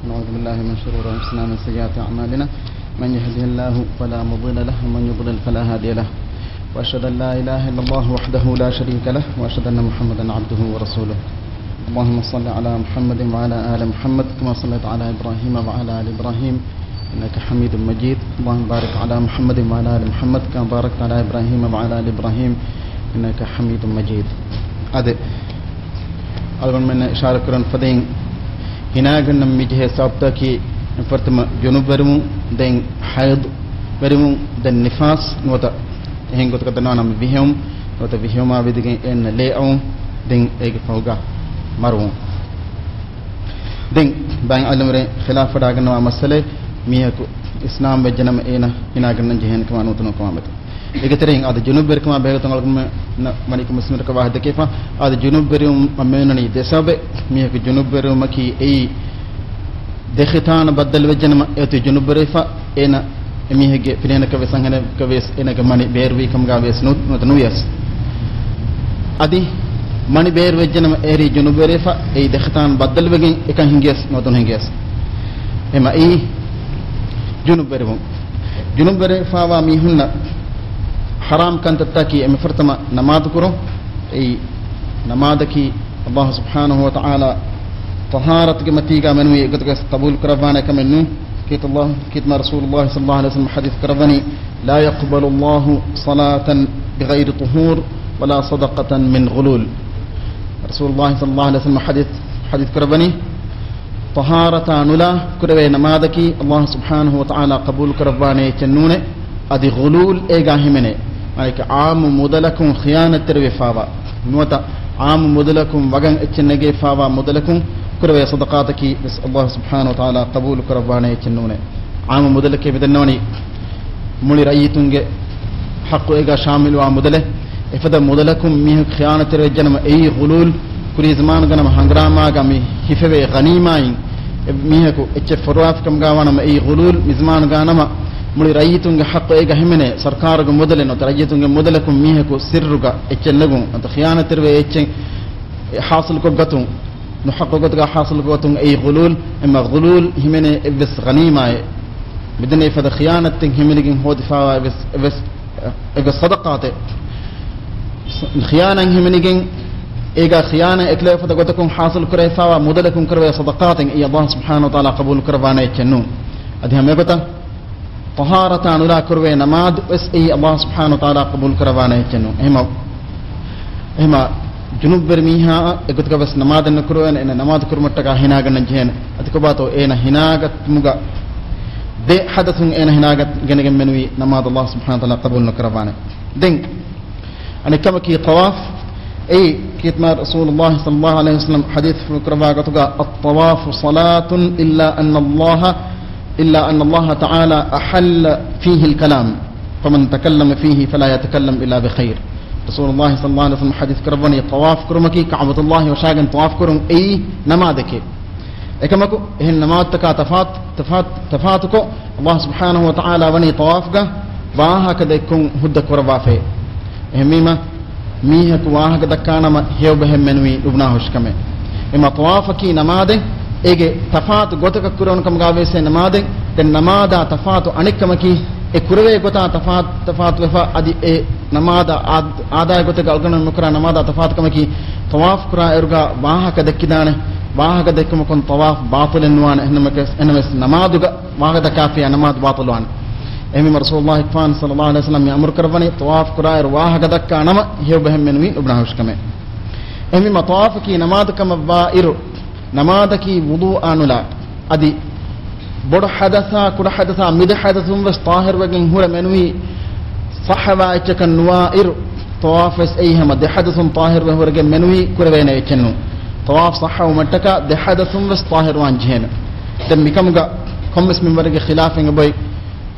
ونعوذ بالله من شرور أنفسنا ومن سيئات أعمالنا من يهده الله فلا مضل له ومن يضلل فلا هادي له وأشهد أن لا إله إلا الله وحده لا شريك له وأشهد أن محمدا عبده ورسوله اللهم صل على محمد وعلى آل محمد كما صليت على إبراهيم وعلى آل إبراهيم إنك حميد مجيد اللهم بارك على محمد وعلى آل محمد كما باركت على إبراهيم وعلى آل إبراهيم إنك حميد مجيد هذا أول من إشارة كرن فدين هناغن ميجه سابتاكي فرتم جنوب برمو دين حيض برمو دين نفاس نوتا هين قد كتنا نام بيهم نوتا بيهم ما بدين إن ليعون دين إيج فوقا مرو دين بين علمري خلاف فداغن وامسله ميهكو إسلام بجنم إينا هناغن جهن كمان نوتنو كمان ඒකතරෙන් අද ජුනුබ් බෙරකම බේගතංගලකම මණික මුස්ලිමට කවහද කේපා අද ජුනුබ් බෙරුම් අමෙන්නනි දෙසබේ මියක ජුනුබ් බෙරුම කි ඒ දෙඛතාන බද්දල් වෙජනම ඒතු ජුනුබ් බෙරේෆා එන මියගේ පිනේනක වෙසංගන කවේස් එනක මණි බේර්වි කම් ගාවේස් නොත නුයස් අදි මණි බේර් වෙජනම ඒරි ජුනුබ් බෙරේෆා ඒ දෙඛතාන බද්දල් වෙගෙන් එකන් හිංගියස් නොතන හිංගියස් එම ඒ ජුනුබ් බෙරේෆා වා මිහුන්න حرام كانت تتاكي أم فرتما نماذ كرو أي نماذكي الله سبحانه وتعالى طهارتك متيجا منوي قد قبول كرفانا كمنو كيت الله كيت ما رسول الله صلى الله عليه وسلم حديث كرفاني لا يقبل الله صلاة بغير طهور ولا صدقة من غلول رسول الله صلى الله عليه وسلم حديث كرفاني طهارة نلا كروي نماذكي الله سبحانه وتعالى قبول كرفاني تنونه أدي غلول إيجا همنه مالك عام مدلكم خيانة تروي فاوا نوتا عام مدلكم وجن اتشنجي فاوا مدلكم كروي صدقاتك بس الله سبحانه وتعالى قبول كربانه اتشنونه عام مدلك بدنوني مولي رأيتونج حق إيجا شامل ومدله إفدا مدلكم ميه خيانة تروي جنم أي غلول كل زمان جنم هنغراما جامي هفوي غنيمين ميهكو اتشفرواف كم جاوانا أي غلول مزمان جانما මුලි රයිතුන්ගේ හක්ක ඒක හිමනේ සර්කාරගේ මොදලෙන උත රයිතුන්ගේ මොදලකු මීහකු සිර්රුග එච්චෙන්නගුන් අත ඛියානතරවේ එච්චෙන් حاصل කොගතුන් නොහක්ක කොතක حاصل කොතුන් ඒ ගුලූල් එම ගුලූල් හිමනේ එවස් ගනීමාය بدنا يفد خيانة هملجين هو دفاع بس صدقات الخيانة هملجين إيجا خيانة إكلا فدقتكم حاصل كره فوا مدلكم كره صدقات إيه الله سبحانه وتعالى قبول كروانا يتنون أديهم يبتا طهارة نلا كروي نماد بس إيه الله سبحانه وتعالى قبول كروانا يتنون هما جنوب برميها إقد كبس نماد نكروي إن نماد كرمتك هناك نجهن أتكباتو إيه هناك مغا ده حدثهم إيه هناك جنجم منوي نماد الله سبحانه وتعالى قبول كروانا دين أنا كم كي طواف أي كيتما رسول الله صلى الله عليه وسلم حديث في كروانا الطواف صلاة إلا أن الله تعالى أحل فيه الكلام فمن تكلم فيه فلا يتكلم إلا بخير رسول الله صلى الله عليه وسلم حديث كربني طواف كرمكي كعبة الله وشاغن طواف كرم أي نمادك إكمكو هن نمادك تفاتكو الله سبحانه وتعالى وني طوافك واها كده يكون هدك وربافه هميما ميهك واها كده كان ما هيو بهم منوي لبناهوش كمه إما طوافكي نمادك إيجي تفات غوتك كورون كم غاوي سه نماذ دن نماذا تفات أنيكمكي إكروي غوتا تفات وفا أدي نماذا آداي غوتك ألغنا نكرا نماذا تفات كمكي طواف كرا إرجع واها كدكيدانه واها كدكمكون طواف باطل النوان إنما نماذا واها كافية نماذ باطلوان أمي رسول الله صلى الله عليه وسلم يأمر كربني طواف كرا واها كدك نما هيو بهم منوي ابنهوش كمه أمي طواف كي نماذ كم بائر نماذكي وضوء أنولا أدي بڑ حدثا كل حدثا مد حدثهم بس طاهر وجن هو منوي صحوا إتكن نوائر طواف أيهم ده حدثهم طاهر وهو رجل منوي كل بين يتنو طواف صحوا ومتكا ده حدثهم بس طاهر وانجهنا دم كم بس من برج خلاف بي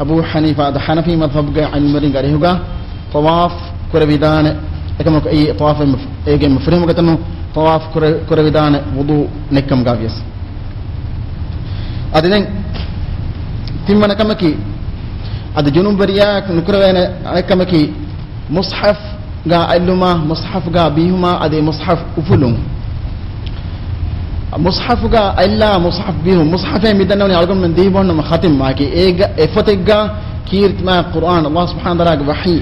أبو حنيفة ده حنفي مذهب عن مرين قريبا طواف كل بدان كم أي طواف أي مفرهم كتنو طواف كرويدان وضوء نكم غافيس أدين تيمنا كمكي أد جنوب برياك نكروينا كمكي مصحف غا علما مصحف غا بيهما أدي مصحف أفلون ಮುಸ್ಹಫ್ಗ ಎಲ್ಲ ಮುಸ್ಹಫ್ ಬಿಹು ಮುಸ್ಹಫೆ ಮಿದನ್ನವನಿ ಅಳಗಂ ಮನ್ ದೀಬೊನ್ನ ಖಾತಿಮ್ ಮಾಕಿ ಏಗ ಎಫತೆಗ್ಗ ಕೀರ್ತಿಮ ಕುರ್ಆನ್ ಅಲ್ಲಾಹ್ ಸುಬ್ಹಾನಹು ವ ತಆಲಾ ವಹಿ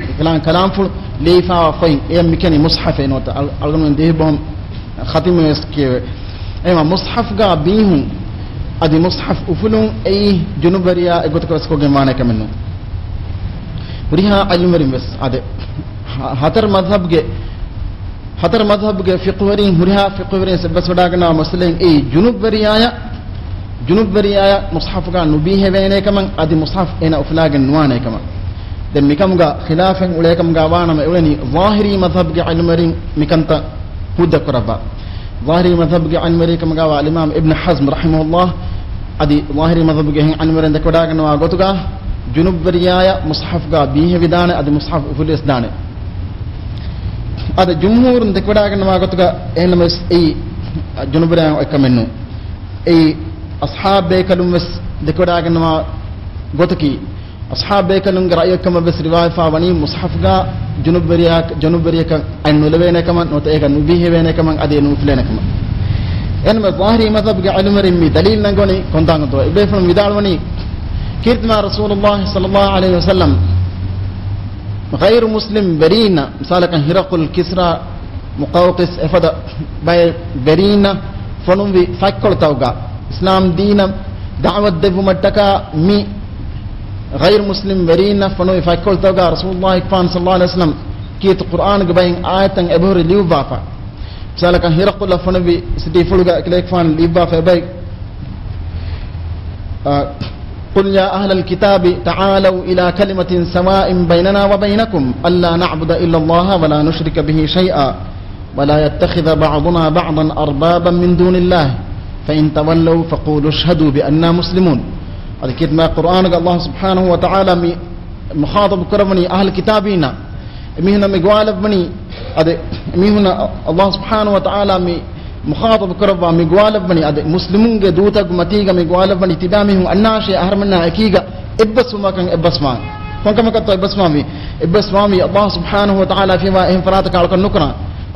ಕಲಾಂ ಫುಲ್ ಲೀಫಾ ಫೈ ಎಂ ಮಿಕನಿ ಮುಸ್ಹಫೆ ನೋತ ಅಳಗಂ ಮನ್ ದೀಬೊನ್ ಖಾತಿಮ್ ಎಸ್ಕೆ ಎಮ ಮುಸ್ಹಫ್ಗ ಬಿಹು ಅದಿ ಮುಸ್ಹಫ್ ಉಫುಲುಂ ಐ ಜುನುಬರಿಯಾ ಎಗೊತಕಸ್ಕೋಗೆ ಮಾನೆ ಕಮೆನ್ನು ಉರಿಹಾ ಅಲ್ಮರಿಂ ಬಸ್ ಅದೆ ಹತರ ಮದ್ಹಬ್ಗೆ ಫಿಕ್ಹವರಿನ್ ಹುರಿಹಾ ಫಿಕ್ಹವರಿನ್ ಸಬ್ಬಸ್ ವಡಾಗನ ಮಸಲೆನ್ ಈ ಜುನುಬರಿಯಾಯ ಮುಸ್ಹಫ್ಗ ನುಬಿಹೆ ವೇನೇಕಮಂ ಅದಿ ಮುಸ್ಹಫ್ ಎನ ಉಫ್ಲಾಗೆನ್ ನುವಾನೇಕಮಂ ದೆನ್ ಮಿಕಮ್ಗ ಖಿಲಾಫೆನ್ ಉಳೇಕಮ್ಗ ವಾನಮ ಎವನಿ ಝಾಹಿರಿ ಮದ್ಹಬ್ಗೆ ಅಲ್ಮರಿನ್ ಮಿಕಂತ ಹುದ್ದ ಕೊರಬ ظاهري مذهب के अनवरी कम गावा इमाम इब्न हज़्म रहमहुल्लाह अदि ظاهري मذहब के अनवरन दकोडा गनवा गोतुगा जुनुब वरियाया मुसहफ गा बीहे विदाने अदि मुसहफ उफुलिस दाने अदि जुमहूर दकोडा गनवा गोतुगा एनमस ए जुनुब वरिया एकमेन्नु ए अस्हाब बेकलुमस दकोडा गनवा गोतकी अस्हाब बेकलुम गरायकम बस रिवायफा वनी मुसहफ गा जुनुब वरिया का अन्नुलवेने कमन नोत एक नुबीहे वेने कमन अदे नुफलेने कमन एनम ज़ाहिरी मज़हब के अलमरिन मी दलील नंगोनी कोंतांग तो इबे फन विदालवनी कीर्तना रसूलुल्लाह सल्लल्लाहु अलैहि वसल्लम गैर मुस्लिम बरीना मिसालक हिरकुल किस्रा मुक़awqis एफद बाय बरीना फनुम वी फक्कोलतवगा इस्लाम दीनम दावत देवु मट्टका मी गैर मुस्लिम वरीना फनो फैकल तोगा रसूलुल्लाह सल्लल्लाहु अलैहि वसल्लम की तो कुरान के बाइन आयतन एबोर लिवबाफा सालका हिरकुल फनो भी सिटी फुलगा क्लेक फान लिवबाफा बाय قل يا أهل الكتاب تعالوا إلى كلمة سواء بيننا وبينكم ألا نعبد إلا الله ولا نشرك به شيئا ولا يتخذ بعضنا بعضا أربابا من دون الله فإن تولوا فقولوا اشهدوا بأننا مسلمون هذا كتاب القرآن الله سبحانه وتعالى مخاطب كرمني أهل كتابنا مهنا مقوالب مني هذا مهنا الله سبحانه وتعالى مخاطب كربا مقوالب مني هذا مسلمون جدوتا قمتيجا مقوالب مني تبامهم الناشي أهرمنا أكيجا إبس وما كان إبس ما فكما كنت إبس مامي الله سبحانه وتعالى فيما إنفراتك على النكرة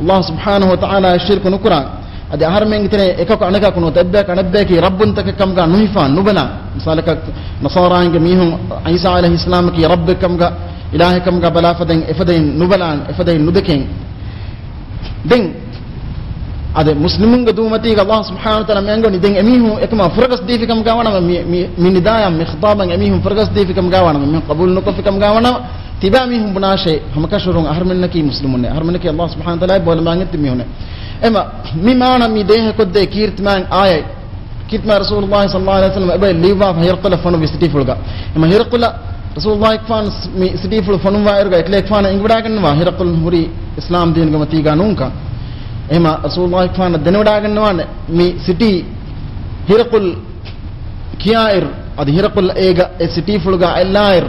الله سبحانه وتعالى الشرك نكرة अदे हर में इतने एक अनेका कुनो तब्बे कनब्बे की रब्बन तक कम का नुहिफान नुबना मिसाल का नसारान के मीहु ईसा अलैहिस्सलाम की रब्ब कम का इलाह कम का बला फदें इफदें नुबलान इफदें नुदकें दिन अदे मुस्लिमुन के दुमती का अल्लाह सुब्हानहु व तआला मेंगो नि दिन एमीहु एकमा फरगस दी फिकम गावना मी निदाया मी खिताबन एमीहु फरगस दी फिकम गावना मी कबूल नको फिकम गावना तिबामीहु बनाशे हम का शुरू हर में की मुस्लिमुन ने हर में की अल्लाह सुब्हानहु व तआला बोल मांगे तिमीहु ने एमा मिमाना मी देह कोदे कीर्तमान आये कीर्तमान रसूलुल्लाह सल्लल्लाहु अलैहि वसल्लम अबे लीवा हिरकुल फनु विसिटी फुलगा एमा हिरकुल रसूलुल्लाह फान मी सिटी फुल फनु वायरगा इतले फान इंगवडा गन्वा हिरकुल हुरी इस्लाम दीन गमती गानूंका एमा रसूलुल्लाह फान दनवडा गन्वा मी सिटी हिरकुल कियाइर अद हिरकुल एगा ए सिटी फुलगा अल्लाइर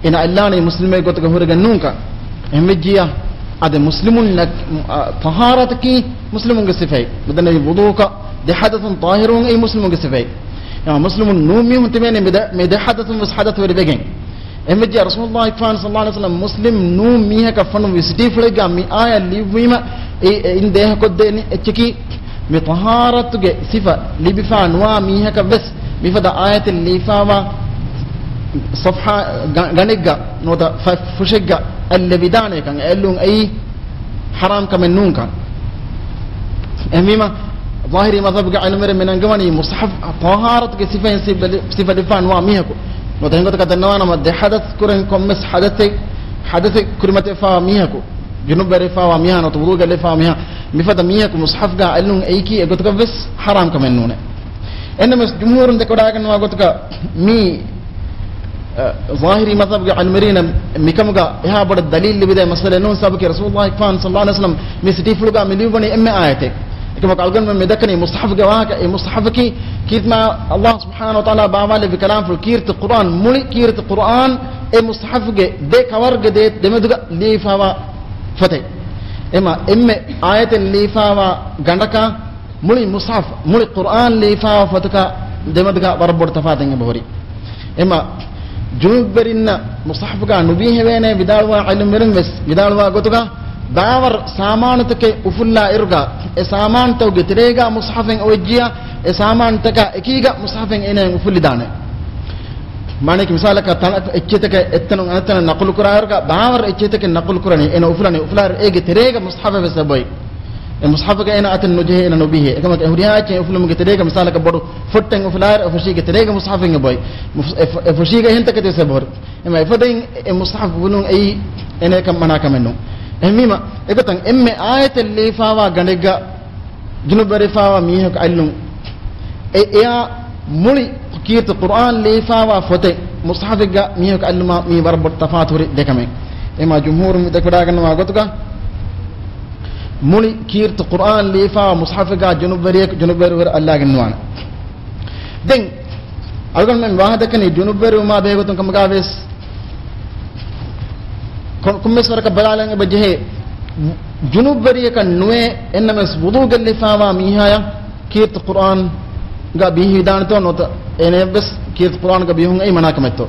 इन अल्लाह मुस्लिमे गोतगा हुरगा नूंका एमिजिया هذا مسلمون طهارة كي مسلمون قصفي بدنا وضوء ده حدث طاهرون أي مسلمون قصفي يعني مسلمون نومي وانتبهني مده حدث بس حدث وربعين أما جاء رسول الله صلى الله عليه وسلم مسلم نومي كفن ويستيف لقى مي آية اللي ويما إن ده كده إتشكي مطهارة صفة اللي بفا نوا ميها كبس بفدا آية اللي فاوا صفحة غنيجا نوتا فشجع اللي بدانه كان قالون أي حرام كمن نون كان أميما ظاهري مذهب علماء من أنجواني مصحف طهارة كصفة صفة دفان واميها كو نوتا هنقول كده أنا ما ده حدث كورن كمس حدث كريمة فاميها كو جنوب بريفا واميها نوتا وضوء لفا واميها مفدا ميها كو مصحف قا قالون أي كي أقول كده بس حرام كمن نونه إنما جمهور ده كده كان ما قلت كده مي ظاهري مذهب علمرين مكمغا يها بڑ دلیل لبدا مسئلہ نون صاحب کے رسول اللہ صلی اللہ علیہ وسلم میں سٹی فلگا ملیو بنی ام آیت كما قال قلنا مدكني مصحف جواك مصحف كي كيرتنا الله سبحانه وتعالى باوال في كلام في كيرت القرآن مولي كيرت القرآن مصحف جي ده كور جدي دمدغ ليفاوا فتي اما آية ليفاوا غندكا مولي مصحف مولي قرآن ليفاوا فتكا دمدغ بربور تفاتين بوري اما جنوب برينا مصحف کا نبی ہے وینے بدالوا علم مرن بس بدالوا گتگا baawar samanatake ufulla irga e samantawge terega mushafen ojjiya e samantaka ekiga mushafen enen ufulidane maneki misalaka tan eccetake ettanu anatana naqul qur'arga baawar eccetake naqul qur'ani ena ufulani ufular ege terega mushafe besaboy e mushafaga ena atan nujhe ena nubihe ekama huriyaache ufulumuge terega misalaka bodu fotten ufular ofushige terega mushafen boy e fushiga hentake te sabor ema efoden e mushaf bulun ei ene kam manaka menno emima ekatan emme ayatul lifawa ganega junubarifawa mihak allum e ya muli kiyat qur'an lifawa fote mushafiga mihak alluma mi barbot tafaturi dekame ema jumhur mi dekada ganwa gotuga muli kiyat qur'an lifawa mushafiga junubari allah ganwana den algon men wahadakani junubari ma begotun kamaga ves kummeswara ka balalange bajhe junubari ka nuwe ennames wudu gallifawa mihaya kiyat qur'an ga bihi danto nota enebes kiyat qur'an ga bihun ay manakametto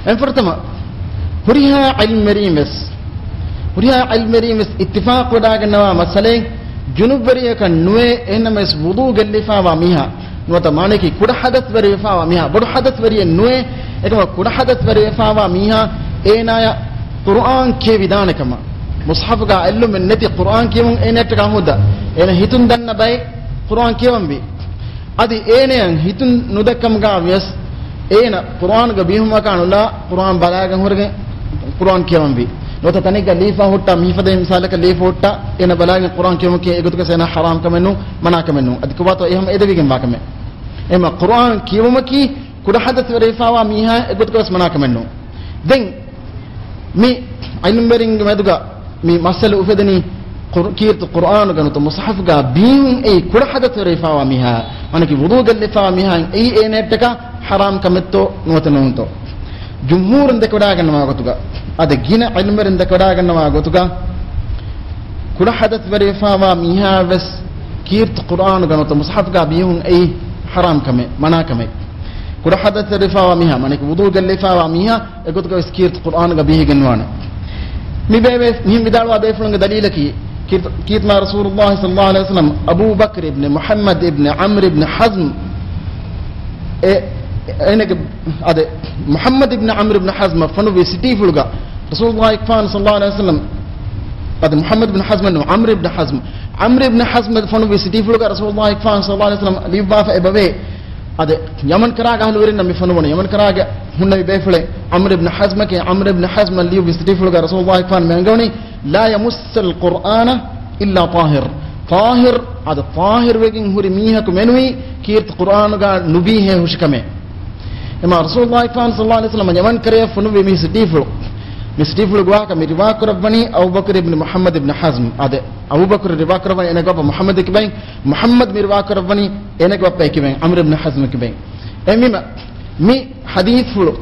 en fartama huriha ilmerimes ittifaq wadaga nawa masale junubari ka nuwe ennames wudu gallifawa miha nota maneki kuda hadath bari fawa miha bodu hadath bari nuwe ekama kuda hadath bari fawa miha enaya Quran ke vidana kama mushaf ga allu min nati Quran ke mun enet ka huda ena hitun danna bay Quran ke wambi adi ene hitun nudakam ga yes ena Quran ga bihuma kanula Quran balaga horge Quran ke wambi nota tanika lifa hutta mifade misalaka lifa hutta ena balaga Quran ke mun ke egutuka sena haram kamenu mana kamenu adi ko bato eham edevi gem bakame ema Quran ke wumaki kuda hadath rifa wa miha egutuka mana kamenu den mi ilmbering meduga mi masal ufedani kiyat qur'an ganu to mushaf ga bin ei kuda hadath rifawa miha anaki wudu gal rifawa miha ei enetaka haram kametto notanunto jumhur inde kuda ganna gotuga ade gina ilmbering inde kuda ganna gotuga kuda hadath rifawa miha bas kiyat qur'an ganu to mushaf ga bin ei haram kame mana kame kuda hadath rifawa miha manaki wudu gal rifawa miha egotuga kiyat qur'an ga bihi ganwana mi bebe mi bidalwa be fulunga dalilaki kiyat ma rasulullah sallallahu alaihi wasallam abu bakr ibn muhammad ibn amr ibn hazm enek ade muhammad ibn amr ibn hazm fanu be city fulga rasulullah sallallahu alaihi wasallam ade muhammad ibn hazm no amr ibn hazm fanu be city fulga rasulullah sallallahu alaihi wasallam liba fa ebabe ade yaman karaga halwerin mi fanu wona yaman karaga hunna be fule amr ibn hazm li bistiful ga rasulullah fan mangawni la yamussal qur'ana illa tahir ade tahir wegin huri miha ko menwi kirt qur'an ga nubihe hushkame ema rasulullah sallallahu alaihi wasallam yaman kare funu be mi mistiful gwa ka mi riwa korabani abu bakr ibn muhammad ibn hazm ade abu bakr riwa korabani ene gwa muhammad kibay muhammad mi riwa korabani ene gwa pe kibay amr ibn hazm kibay emima mi hadith fulu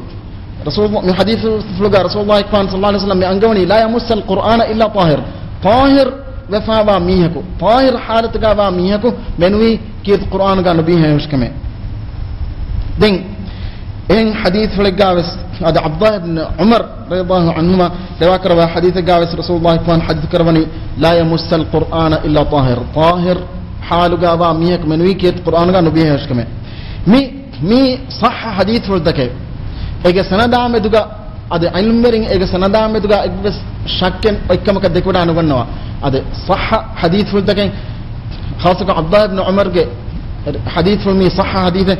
rasulullah mi hadith fulu ga rasulullah sallallahu alaihi wasallam mi angawni la yamussal qur'ana illa tahir wa fa ba mihako tahir halat ga ba mihako menwi kit qur'an ga nabi hay uskame den en hadith fulu gawas هذا عبد الله بن عمر رضي الله عنهما ذكر حديث قاوس رسول الله كان حديث كربني لا يمس القرآن إلا طاهر حال قابا ميك من ويكيت القرآن قالوا بيها كمان مي صح حديث فلتكي إذا سند عمدوغا هذا علم مرين إذا سند عمدوغا بس شكن كم كده كده أنا قلنا هذا صح حديث فلتكي خاصة عبد الله بن عمر حديث فلمي صح حديثه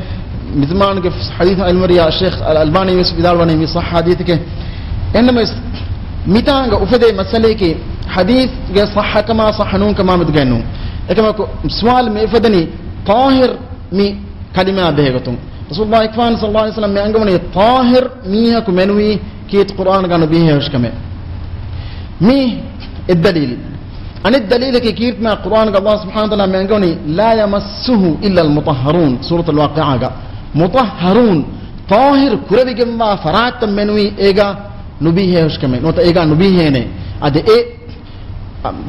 مثل ما نقول في حديث المريا الشيخ الألباني يوسف بدالواني في صح حديثك إنما ميتان أفدي مسألة كي حديث صح كما صح نون كما متجنون كما سؤال مفدني طاهر مي كلمة بهجتهم رسول الله صلى الله عليه وسلم من أنجمني طاهر ميها كمنوي كيت القرآن كانوا بيها وش كمان مي الدليل عن الدليل كي كيت مع القرآن الله سبحانه وتعالى من أنجمني لا يمسه إلا المطهرون سورة الواقعة مطهرون طاهر كربي جمع فرات منوي إيجا نبيه وش كمان نوت إيجا نبيه نه أده إيه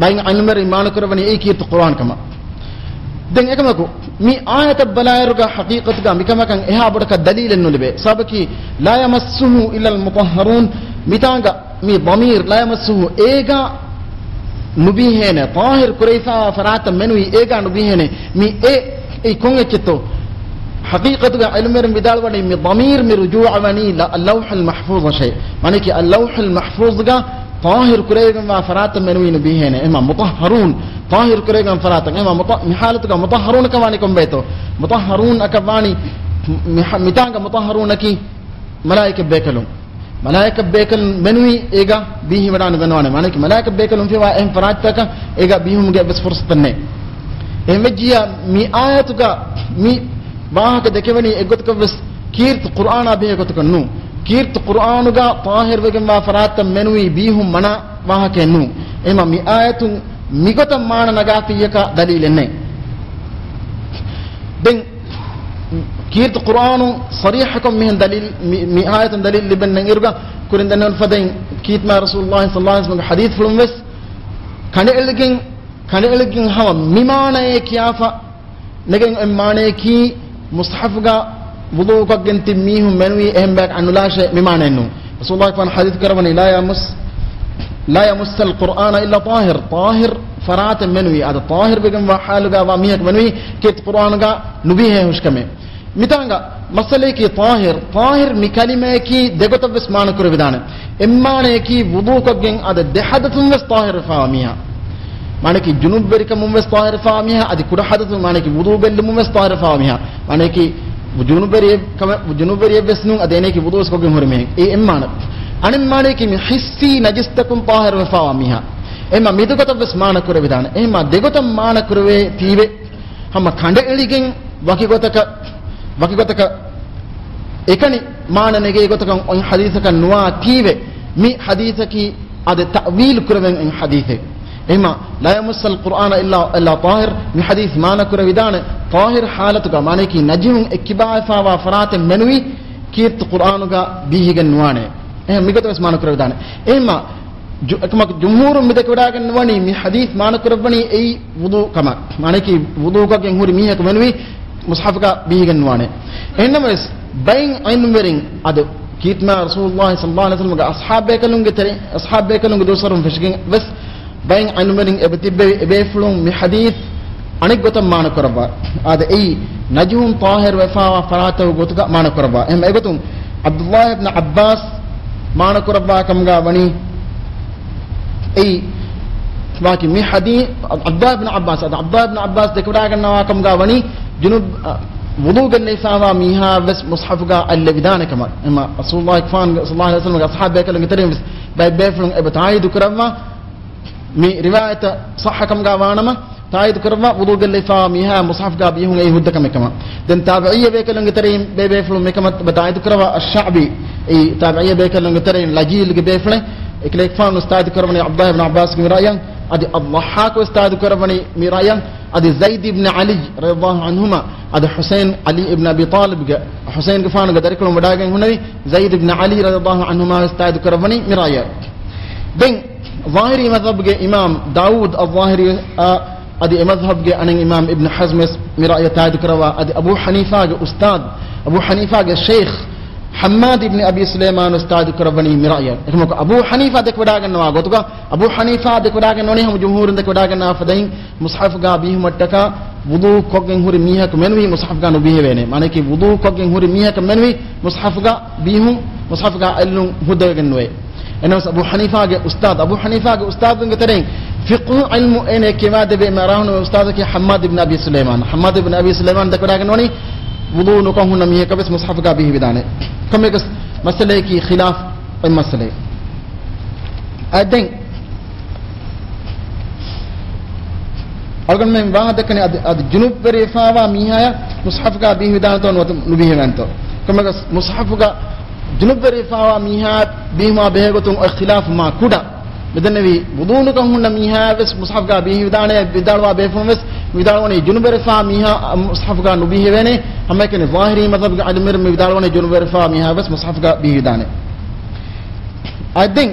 باين علمر إيمان كربني إيه كيت القرآن كما دين كما كو مي آية بلايرك حقيقة كم كما كان إيه أبرك دليل إنه لبه سابقي لا يمسه إلا المطهرون ميتانغا مي ضمير لا يمسه إيجا nubihene tahir kuraifa farata menui ega nubihene mi e kongechito haqiqatu ilmer midal wani mi damir mi rujuu' wani al-lawh al-mahfuz shay maniki al-lawh al-mahfuz ga tahir kuraifa farata menui nubihene ema mutahharun tahir kuraifa farata ema mi halatu ga mutahharun kawani kombeto mutahharun akawani mitanga mutahharun ki malaika bekalum malaika bekal menui ega bihi wadan ganwane manaki malaika bekalum fiwa em farataka ega bihum ge bes fursatanne emejiya mi ayatuga mi bahaka dekevani egotka bes kirt qur'ana be egotka nu kirt qur'anuga tahir wegen ma faratam menui bihum mana bahake nu ema mi ayatun migotam mana nagatiyaka dalilenne den كيرت قرآن صريحكم من دليل آية دليل لبن يرجع كورن دنيا الفدين كيت ما رسول الله صلى الله عليه وسلم حديث فلوم بس كان إلجين هوا ميمانا كيافا نجين إمانا كي مصحفك وضوءك جنت ميهم منوي أهم بك أنه لا شيء ميمانا إنه رسول الله كان حديث كربني لا يمس القرآن إلا طاهر فرات منوي هذا طاهر بكم وحالك وميك منوي كيت قرآنك نبيه هوش كمه mitanga masale ki tahir mi kalime ki degoto bes man kure vidane emmane ki wudu ko gen ada dehadatum bes tahir faamiya mane ki junub berika mum bes tahir faamiya adi kuda hadatu mane ki wudu bel mum bes tahir faamiya mane ki junub beriye bes nu adene ki wudu ko gen horme e emmane anim mane ki mi hissi najistakum tahir faamiya emma midugoto bes man kure vidane emma degoto man kurwe tiwe hamma khande eligen wakigotaka ekani maananege gotaka on hadithaka nuwa tiwe mi hadithaki ade ta'wil kurven in hadithe ema la yamuss al-qur'ana illa tahir mi hadith maana kurvidane tahir halatuga maneki najihun ekibaafa wa farate menwi kirt qur'anuga bihigan nuwane mi gotas maana kurvidane ema kama jumhur midek wadagan nuwani mi hadith maana kurvani ei wudu kama maneki wudu ka gen huri mi hek menwi mushafka bihigan nuwane enama bain ainumering adu kitma rasulullah sallallahu alaihi wasallam ashabe kalunge dosarum fishgin bas bain ainumering ebtibbe ebeflum mi hadith anik gotam mana korba ada ei najum tahir wa fa farata gotuga mana korba em egotum abdullah ibn abbas mana korba kamga bani ei baki mi hadith abdullah ibn abbas dekuraga nawa kamga bani junub wudu ganne sawa miha bas mushafga al-bidana kama amma rasulullah sallallahu alaihi wasallam ashabe kalunge tarim bay beflum ebtaidu kurama mi riwayat sahha kam gawanama taid kurama wudu ganne sawa miha mushafga bihun ay hudda kama den tabi'iyya be kalunge tarim be beflum me kama bataid kurama ash-sha'bi ay tabi'iyya be kalunge tarim lajil ge befle iklek fan ustad kurama abdullah ibn abbas mi rayan adi ad-dhahhak ustad kurama mi rayan adi zaid ibn ali radhiyallahu anhuma adi husayn ali ibn abi talib husayn gafan ga darikul madagan hunay zaid ibn ali radhiyallahu anhuma ustad kurama mi rayan den zahiri madhhab ge imam daud al-zahiri adi madhhab ge anan imam ibn hazm mi ra'ya ta'id karawa adi abu hanifa ge ustad abu hanifa ge sheikh حماد ابن ابي سليمان استاد كربني مرايا اسمك ابو حنيفه دك وداغن وا غوتغا ابو حنيفه دك وداغن نوني هم جمهور دك وداغن فدين مصحف غا بيه متكا وضو كوغن هوري ميها كمنوي مصحف غا نو بيه وينه معنی کہ وضو كوغن هوري ميها كمنوي مصحف غا بيهم مصحف غا الن هدغن وي انس ابو حنيفه استاد غترين فقه علم ان كما دبي مران استاد كي حماد ابن ابي سليمان دك وداغن نوني وضو نكون هنا ميها كبس مصحف غا بيه بدانه كم يقص مسألة كي خلاف المسألة أدين أقول من بعد كني أد جنوب بريفاوا ميها مصحف كا بيه دانتون ونبيه منتو كم يقص مصحف كا جنوب بريفاوا ميها بيه ما بيه قطن اختلاف ما كودا بدن نبي بدون كهون ميها بس مصحف كا بيه دانه بداروا بيفهم بس بداروا جنوب بريفاوا ميها مصحف كا نبيه وينه हम कहने ज़ाहिरी मतलब के अजमेर में विदालवा ने जुनूब रफ़ा मिहा बस मुसहफ का भी विदाने I think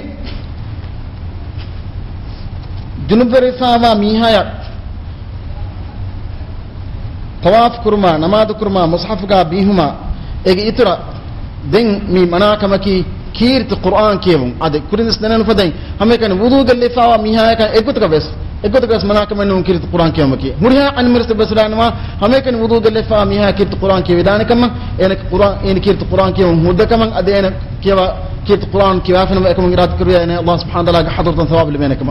जुनूब रफ़ा वा मिहा या तवाफ कुरमा नमाज कुरमा मुसहफ का भी हुमा एक इतना दिन मी मना कम की कीर्त कुरान केवं आदे कुरिंस नैन फदें हमें कहने वुदू के लिफ़ा वा मिहा का एक कुछ का बस egotagas manakam nu kirt Qur'an kiyamaki muriha an mirse basranwa hame kan wudu dalle fa miha kirt Qur'an ki vidanakam enak Qur'an en kirt Qur'an kiyam mudakam adena kiwa kirt Qur'an kiwafan wa ekum irat kurya ene Allah subhanahu wa ta'ala hadratan thawab libenakam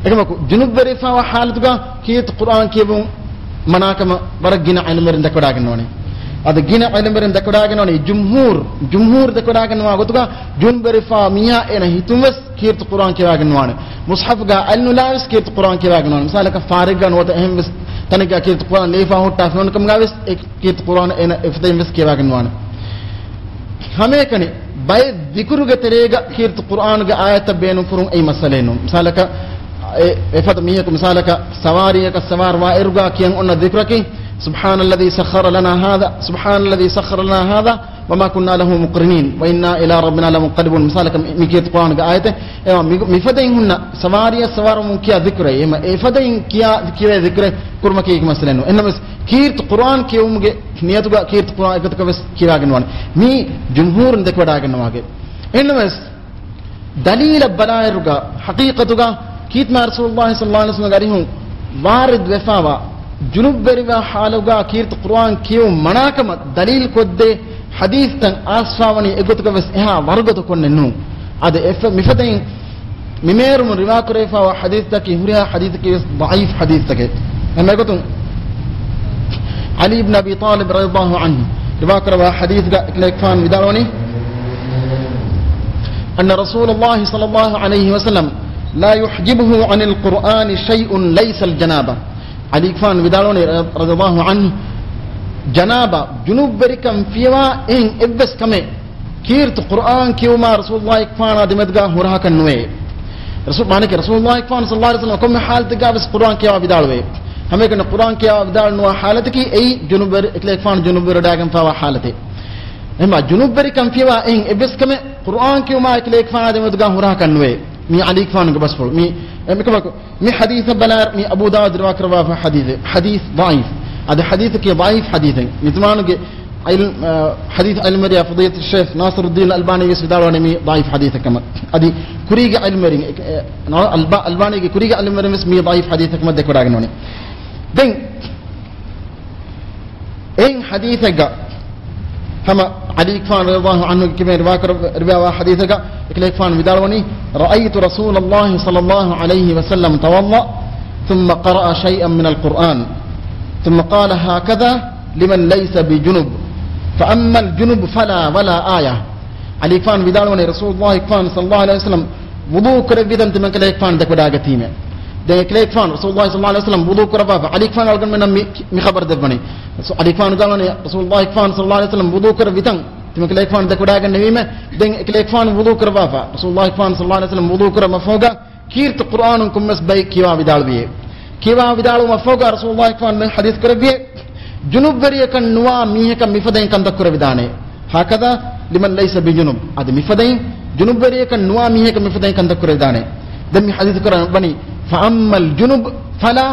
ekamaku junub bari fa wa halatuga kirt Qur'an kiyam manakam baragina ilmirin dakwadagannone ಅದು ಗಿನ ಐಲಂಬರೆನ್ ದಕಡಾಗನೋನಿ ಜುಮ್ಹೂರ್ ದಕಡಾಗನವಾ ಗೊತ್ತುಗ ಜುನ್ಬರಿ ಫಾ ಮಿಯಾ ಎನ ಹಿತುಮಸ್ ಕೀರ್ತ ಕುರಾನ್ ಕೆವಾಗನವಾನೆ ಮುಸ್ಹಫ್ ಗ ಅಲ್ನುಲಾವಿಸ್ ಕೀರ್ತ ಕುರಾನ್ ಕೆವಾಗನವಾನೆ ಮಿಸಾಲಕ ಫಾರಿಗ್ ಗ ನೋತ ಎಹಂ ವಿಸ್ ತನಕ ಕೀರ್ತ ಕುರಾನ್ ಲೇಫಾ ಹುಟ್ಟಾ ಫೋನ್ ಕಮ್ ಗಾವಿಸ್ ಕೀರ್ತ ಕುರಾನ್ ಎನ ಇಫ್ತೈಮ್ ವಿಸ್ ಕೆವಾಗನವಾನೆ ಹಮೇ ಕನಿ ಬೈ ದಿಕ್ರು ಗ ತೆರೆಗ ಕೀರ್ತ ಕುರಾನ್ ಗ ಆಯತ ಬೇನು ಫುರುಂ ಐ ಮಸಲೇನು ಮಿಸಾಲಕ ಎಫತ ಮಿಯಕ ಮಿಸಾಲಕ ಸವಾರಿಯಕ ಸವಾರ್ ವಾ ಇರ್ಗಾ ಕಿಯಂ ಒನ್ನ ದಿಕ್ರಕಿ سبحان الذي سخر لنا هذا وما كنا له مقرنين وإنا إلى ربنا لمنقلبون مثالك ميكيت قرآن آيته مفدين هنا سواريا سوار ممكن ذكره إما إفدين كيا ذكره كرما كيك مثلاً إنما كيرت قرآن كيوم نياتك كيرت قرآن إكتك بس كيراجنوان مي جمهور ذكر داعجنواجه إنما دليل بلايرك حقيقتك كيت ما رسول الله صلى الله عليه وسلم قريهم وارد وفاوا جنوب بريوا حالوغا كيرت قرآن كيو مناكم دليل كده حديث تن آسفاوني اگوتك بس اها ورغتو كوننو اد اف مفدين ميمير من روا كريفا وحديث تك هريا حديث كي ضعيف حديث تك اما اگوتن علي بن ابي طالب رضي الله عنه روا كروا حديث كليكفان وداوني ان رسول الله صلى الله عليه وسلم لا يحجبه عن القرآن شيء ليس الجنابه علي كفان بدالوني رضي الله عنه جنابه جنوب بركم فيوا ان ابس كمه كيرت قرآن كيوما رسول الله كفان دمدغا هرها كنوي رسول مانك رسول الله كفان صلى الله عليه وسلم كم حالت غابس قرآن كيوا بدالوي हमें कने कुरान के अवदाल नो हालत की ए जुनुबर इतले फान जुनुबर डागम फावा हालते एमा जुनुबर कम फीवा इन एबस कमे कुरान के मा इतले फान दमदगा हुरा कनवे मी अली फान गबस फुल मी मी حديث بلار मी ابو داود روا करवा حديث ضعيف هذا حديث के ضعيف حديث नितमान के حديث المريا فضيلة الشيخ ناصر الدين الألباني يسدار ونمي ضعيف حديث كما أدي كوريجا المري الألباني كوريجا المري اسمي ضعيف حديث كما ذكر عنوني دين إن حديثك كما علي كفان رضي الله عنه كما ربا حديثك كفان بداروني رأيت رسول الله صلى الله عليه وسلم توضأ ثم قرأ شيئا من القرآن ثم قال هكذا لمن ليس بجنب فأما الجنب فلا ولا آية علي كفان بداروني رسول الله كفان صلى الله عليه وسلم وضوء كربيدا تمن كفان دك ودا غتيمه ده كفان رسول الله صلى الله عليه وسلم وضوء كربا علي كفان قال من مي خبر دبني علي كفان قال رسول الله كفان صلى الله عليه وسلم وضوء كربيتان تمن كفان دك ودا غنيمه ده كفان وضوء كربا رسول الله كفان صلى الله عليه وسلم وضوء كرما فوقا كيرت قرآن كمس باي كيوا بدال بيه كيوا بدال ما فوقا رسول الله كفان من حديث كربيه جنوب بريه كان نوا ميه كان مفدين كان دكر بدانه هكذا لمن ليس بجنوب هذا مفدين جنوب بريه كان نوا ميه كان مفدين كان دكر بدانه دم حديث كران بني فأما الجنوب فلا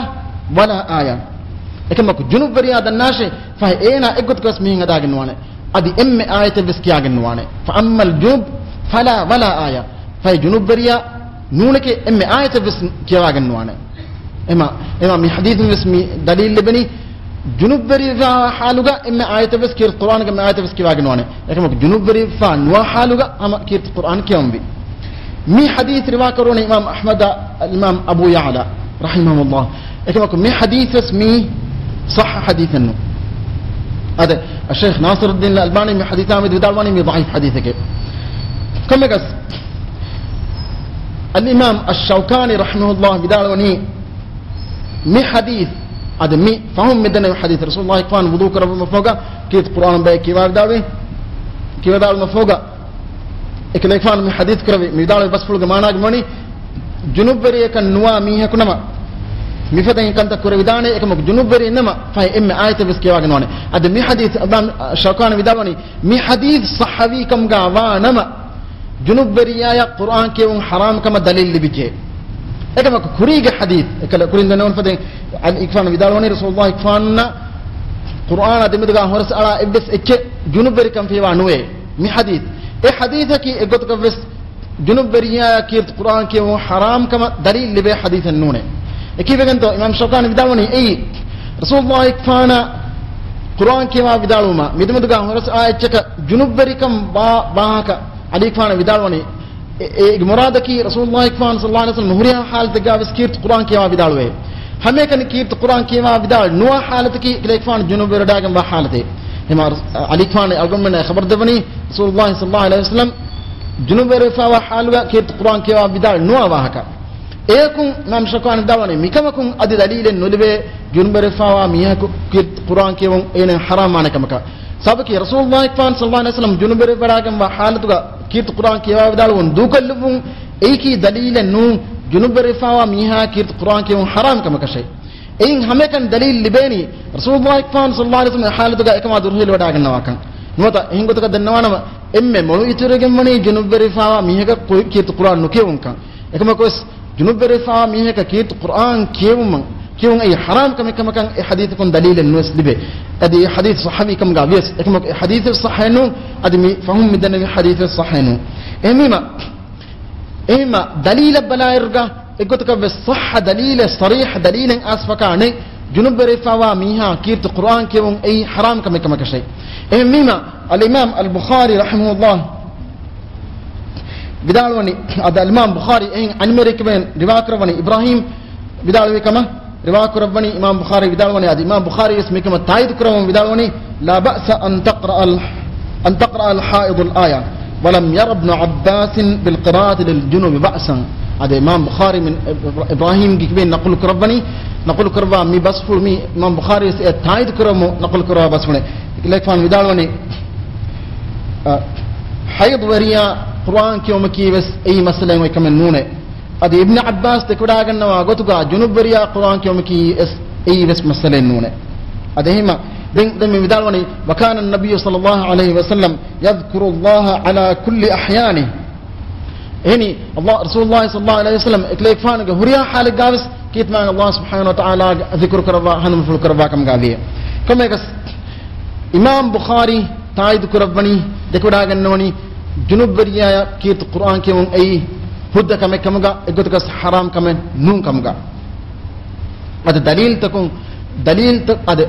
ولا آية لكن جنوب بريه هذا الناس فهينا اقد كاس ميه هذا جنوانه ادي ام آية بس كيا جنوانه فأما الجنوب فلا ولا آية فهي جنوب بريه نونك ام آية بس كيا جنوانه اما من حديث اسمي دليل لبني جنوب بري فا حالوغا اما آية بس كير القرآن كما آية بس كيوا جنوانه لكن جنوب بري فا نوا حالوغا اما كير القرآن كيوم بي مي حديث روا كرون امام احمد الامام ابو يعلى رحمه الله لكن مي حديث اسمي صح حديث انه هذا الشيخ ناصر الدين الألباني من حديث عامد بدالواني من ضعيف حديثك كم يقص الإمام الشوكاني رحمه الله بدالواني مي حديث هذا مي فهم مدنا حديث رسول الله كفان وضوء كرب مفوقا كيت القرآن باي كيوار داوي كيوار داوي مفوقا إكلا كفان من حديث كرب ميدالوي بس فلوق مانا جموني جنوب بريه كان نوا ميه كنما مفدين كان تكور بدانه إكمل جنوب بري إنما فهي إم آية بس كيوا جنوانه هذا مي حديث أبان شوكان بدالواني مي حديث صحابي كم جاوا نما جنوب بري آية قرآن كيوم حرام كما دليل اللي بيجي إكمل كوريج حديث إكلا كورين دنون فدين عن إكفان بدالواني رسول الله إكفاننا قرآن هذا مدعاه هرس على إبس إك جنوب بري كم فيه وانوي مي حديث إيه حديثه كي إقط كفس جنوب بري آية كيرت قرآن كيوم حرام كما دليل اللي بيه حديث النونه ekivegento imam shawkani vidalwani ei rasulullah ikfana qur'an kiwa vidaluma midumuduga horas ayachaka junubberikam baaka alikfana vidalwani e muradaki rasulullah ikfan sallallahu alaihi wasallam huriya halataga viskirt qur'an kiwa vidalwe hame kan kirt qur'an kiwa vidal nuwa halataki ikfan junubberadagan ba halate hima alikfan algomna khabar devani rasulullah sallallahu alaihi wasallam junubberfa wa halwa kirt qur'an kiwa vidal nuwa wahaka ekun imam shawkani vidalwani mikamakun adi dalilen nulbe junubberfa wa miyaku kirt qur'an kiwa ene haram manakamaka sabaki rasulullah sallallahu alaihi wasallam junubere baragan wa halatuga kirt qur'an kiwa vidalwon dukallubun eiki dalilen nu junubere fawa miha kirt qur'an kiwa haram kama kashay ein hamekan dalil libeni rasulullah sallallahu alaihi wasallam halatuga ekama durhil wadagan nawakan nota hingotuga dannawana emme molu ituregen mani junubere fawa miha kirt qur'an nu kewun kan ekama kos junubere fawa miha kirt qur'an kewun كيون أي حرام كم كان حديثكم دليل الناس لبه أدي حديث صحابي كم قابيس كم حديث الصحيحنو أدمي فهم مدنا حديث الصحيحنو إما دليل بلا يرجع يقول لك بالصح دليل صريح دليل أسفك عني جنوب رفاوا ميها كيرت القرآن كيون أي حرام كم كشيء إما الإمام البخاري رحمه الله بدالوني هذا الإمام البخاري عن مريك بين رواك ربني إبراهيم بدالوي كما رواك ربني إمام بخاري بدالوني هذا إمام بخاري اسمه كما تايد كرم بدالوني لا بأس أن تقرأ الحائض الآية ولم ير ابن عباس بالقراءة للجنوب بأسا هذا إمام بخاري من إبراهيم جيبين نقول كربني نقول كربا مي بسفر مي إمام بخاري تايد كرم نقول كربا بسفر لك فان بدالوني حيض وريا قرآن كيوم كي بس أي مسألة وكمن نونه أدي ابن عباس تكودا كنا وقتوكا جنوب بريا قرآن كيوم كي أي بس مسألة نونه أديهما دم بدالوني وكان النبي صلى الله عليه وسلم يذكر الله على كل أحيانه هني الله رسول الله صلى الله عليه وسلم إكليك فانك هريا حالك قابس كيت مان الله سبحانه وتعالى ذكر كربا هنم فل كربا كم قابيه كم يكس إمام بخاري تايد كربني تكودا كنوني جنوب بريا كيت قرآن كيوم أي هدى كمجا إقولك حرام كمان نون كمجا هذا دليل تكون دليل هذا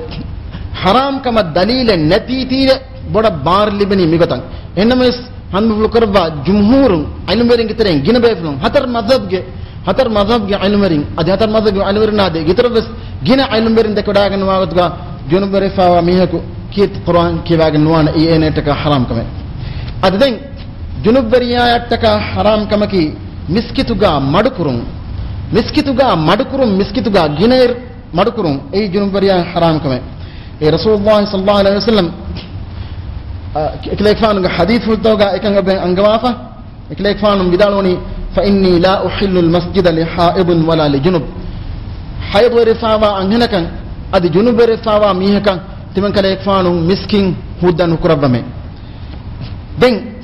حرام كما دليل النتيجة بڑا بار لبني ميقطن إنما هم بفكروا جمهور علمورين كترين جينا بيفلون هتر مذهب علمورين هذا هتر مذهب علمورين هذا كتر بس جينا علمورين تكودا كن واقعا جنوب رفاوا ميهكو كيت قرآن كيواعن نوان إيه نتكا حرام كمان هذا دين جنوب بريا تكا حرام كما كي miskituga madukurum ginair madukurum ei junubariya haram kame e rasulullah sallallahu alaihi wasallam iklekfan ga hadith fultoga ikanga ben angawafa iklekfan bidaloni fa inni la uhillu al masjid li haid wala li junub haid rifawa anhanakan adi junub rifawa mihakan timan kalekfanu miskin hudan kurabame ben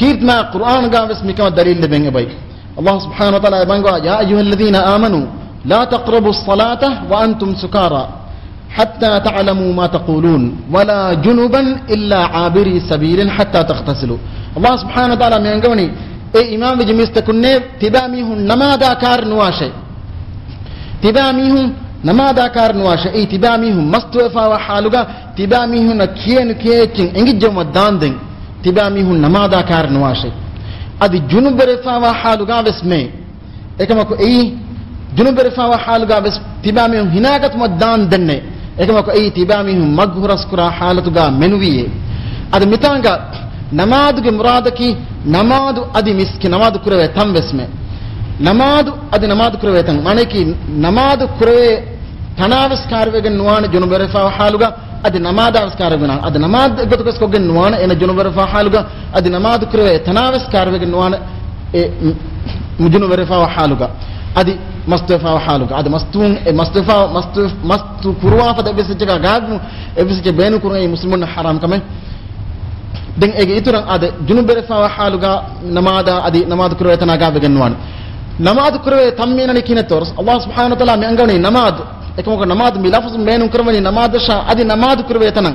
كيف ما القرآن قام اسمي كما دليل لبين أبي الله سبحانه وتعالى يبنقوا يا أيها الذين آمنوا لا تقربوا الصلاة وأنتم سكارى حتى تعلموا ما تقولون ولا جنبا إلا عابري سبيل حتى تغتسلوا الله سبحانه وتعالى يبنقوني أي إمام بجميس تكوني تباميهم نماذا كار نواشي تباميهم نماذا كار نواشي أي تباميهم مستوفا وحالوغا تباميهم كين كيتين إنجي جمع داندين تباميهم نماذا كار نواشي أدي جنوب رفاوا حالوغا بسمي إكما كو أي جنوب رفاوا حالوغا بس تباميهم هناكت مدان دنة إكما كو أي تباميهم مغهر سكرا حالتوغا منوية أدي متانغا نماذج مرادكي نماذ أدي مسكي نماذ كروي تم بسمي نماذ أدي نماذ كروي تم معنى كي نماذ كروي تنافس كاروغا نوان جنوب رفاوا حالوغا أدي نماذ أسكاربنا أدي نماذ قدوس كوجن نوان إن جنوب رفاه حالوجا أدي نماذ كروي تنافس كاربنا نوان جنوب رفاه حالوجا أدي مستوفا حالوجا أدي مستو كرواه فده بس جكا قاد بس جك بينو كروي مسلمون حرام كمان دين إيه إتوران أدي جنوب رفاه حالوجا أدي نماذ كروي تناقا بجن نوان نماذ كروي تمينا نكينة تورس الله سبحانه وتعالى ميانغوني نماذ ekamo namaz milafuz meenum kurmani namaz sha adi namaz kurwe tanan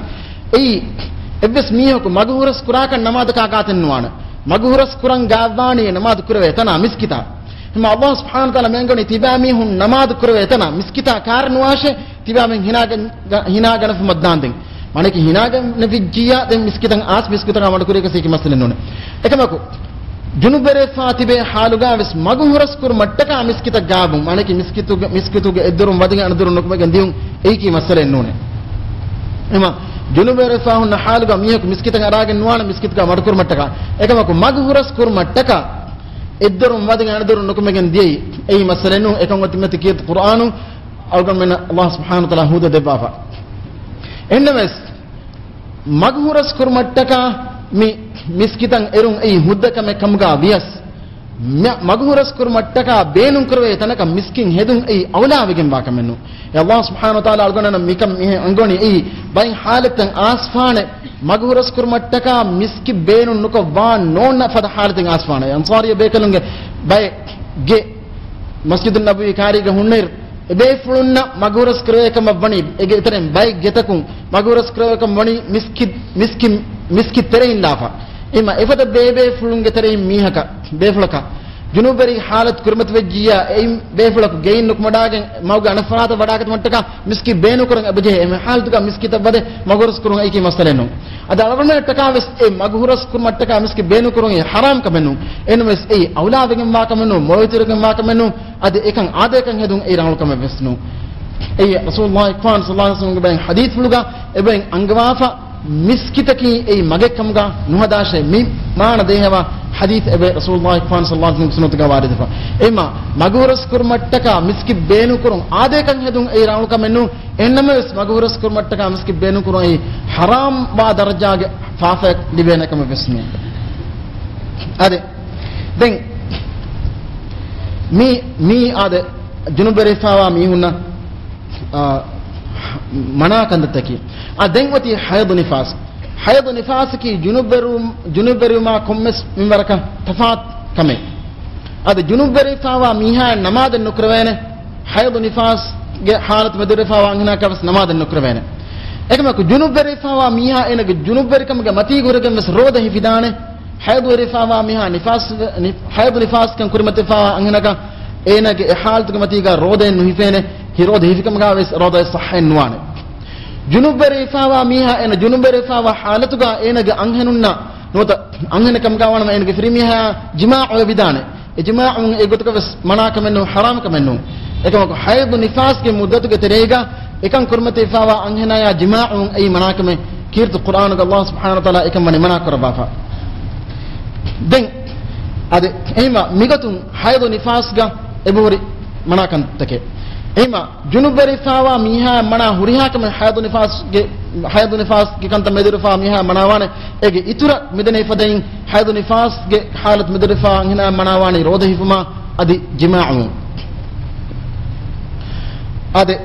ei ebbes miho ko maghuras kuraka namaz ka gaten nuwana maghuras kurang gavani namaz kurwe tana miskita hima Allah subhanahu wa taala mengoni tibami hun namaz kurwe etana miskita karnuwashe tibami hinagan fumaddan mane ki hinagan nafijjiya den miskitan as miskitan amadu kureka seki maslen none ekamako junubere fatibe haluga ves maguhuras kur mattaka miskita gabu mane ki miskituge eddurum wadiga anadurum nokumegen diun eiki maslen none ema junubere fa hun haluga miheku miskitan aragen nuwana miskitga madukur mattaka ekamako maguhuras kur mattaka eddurum wadiga anadurum nokumegen diei ei maslen nu ekam timati kiyat qur'anu algon men Allah subhanahu wa taala huda debafa ennames maghuras kurmattaka mi miskitan erun ei huddaka me kamga bias maghuras kurmattaka beenun kurwe tanaka miskin hedun ei awlawigen wakamennu ya Allah subhanahu wa taala algonana mikam mihe angoni ei bain halatan asfane maghuras kurmattaka miski beenun nuko wa nonna fada halatan asfane ansariya bekalunge bay ge masjidun nabawi kariga hunner ebe fulunna maguras krewekam wani ege iteren bay getakun maguras krewekam wani miski terein lafa ima efada bebe fulunge terein mihaka befulaka junuberi halat kurmat wejjiya ei befulaka gein nuk madagen mawga anafata wadagat mattaka miski beenu kurang abeje eme haltuka miski tabade maguras kurung eiki masalenu ada alawme taka wes e maguras kurmattaka miski beenu kurung e haram kamenu enmes ei awlaadegen wa kamenu moytiregen wa kamenu ade ekan adekan hedun ei rangul kam vesnu ei rasulullah sallallahu alaihi wasallam ben hadith fuluga eben angwafa miskitaki ei magekamga nuhadashe mi maana dehewa hadith ebe rasulullah sallallahu alaihi wasallam sunnatuga waridafa ema maguras kurmattaka miski beenu kurun adekan hedun ei rangul kamenu ennames maguras kurmattaka miski beenu kurun ei haram ba darajage fafa libena kam vesnu ade den mi ade junubere fawa mi hunna mana kandataki den wati hayd nifas ki junuberu ma kommes minbaraka tafat kame ade junubere fawa miha namaden nukrwene hayd nifas ge halat medure fawa angna kavs namaden nukrwene ekama ku junubere fawa miha enage junubere kam ge mati gurege mes roda hifidane hayd rifawa miha nifas kan kurmate fawa angna ka enage halat ge mati ga roda nuhifene hirode hifkam ga wes roda sahhen nuane junubere fawa miha ena junubere fawa halatuga enage anghenunna nota anghene kam ga wana enage frimiha jima'u bidane ijma'un egotuka wes mana kamennu haram kamennu ekam ko hayd nifas ke muddatuga terega ekan kurmate fawa anghena ya jima'un ay mana kame kirtu qur'an ga Allah subhanahu wa taala ekam mani mana korbafa den ade ema migatun hayd nifas ga ebori mana kan take ema junuberi fawa miha mana huriha kam hayd nifas ge kanta medur fa miha manawane ege itura medene fadain hayd nifas ge halat medur fa hina manawani roda hifuma adi jima'u ade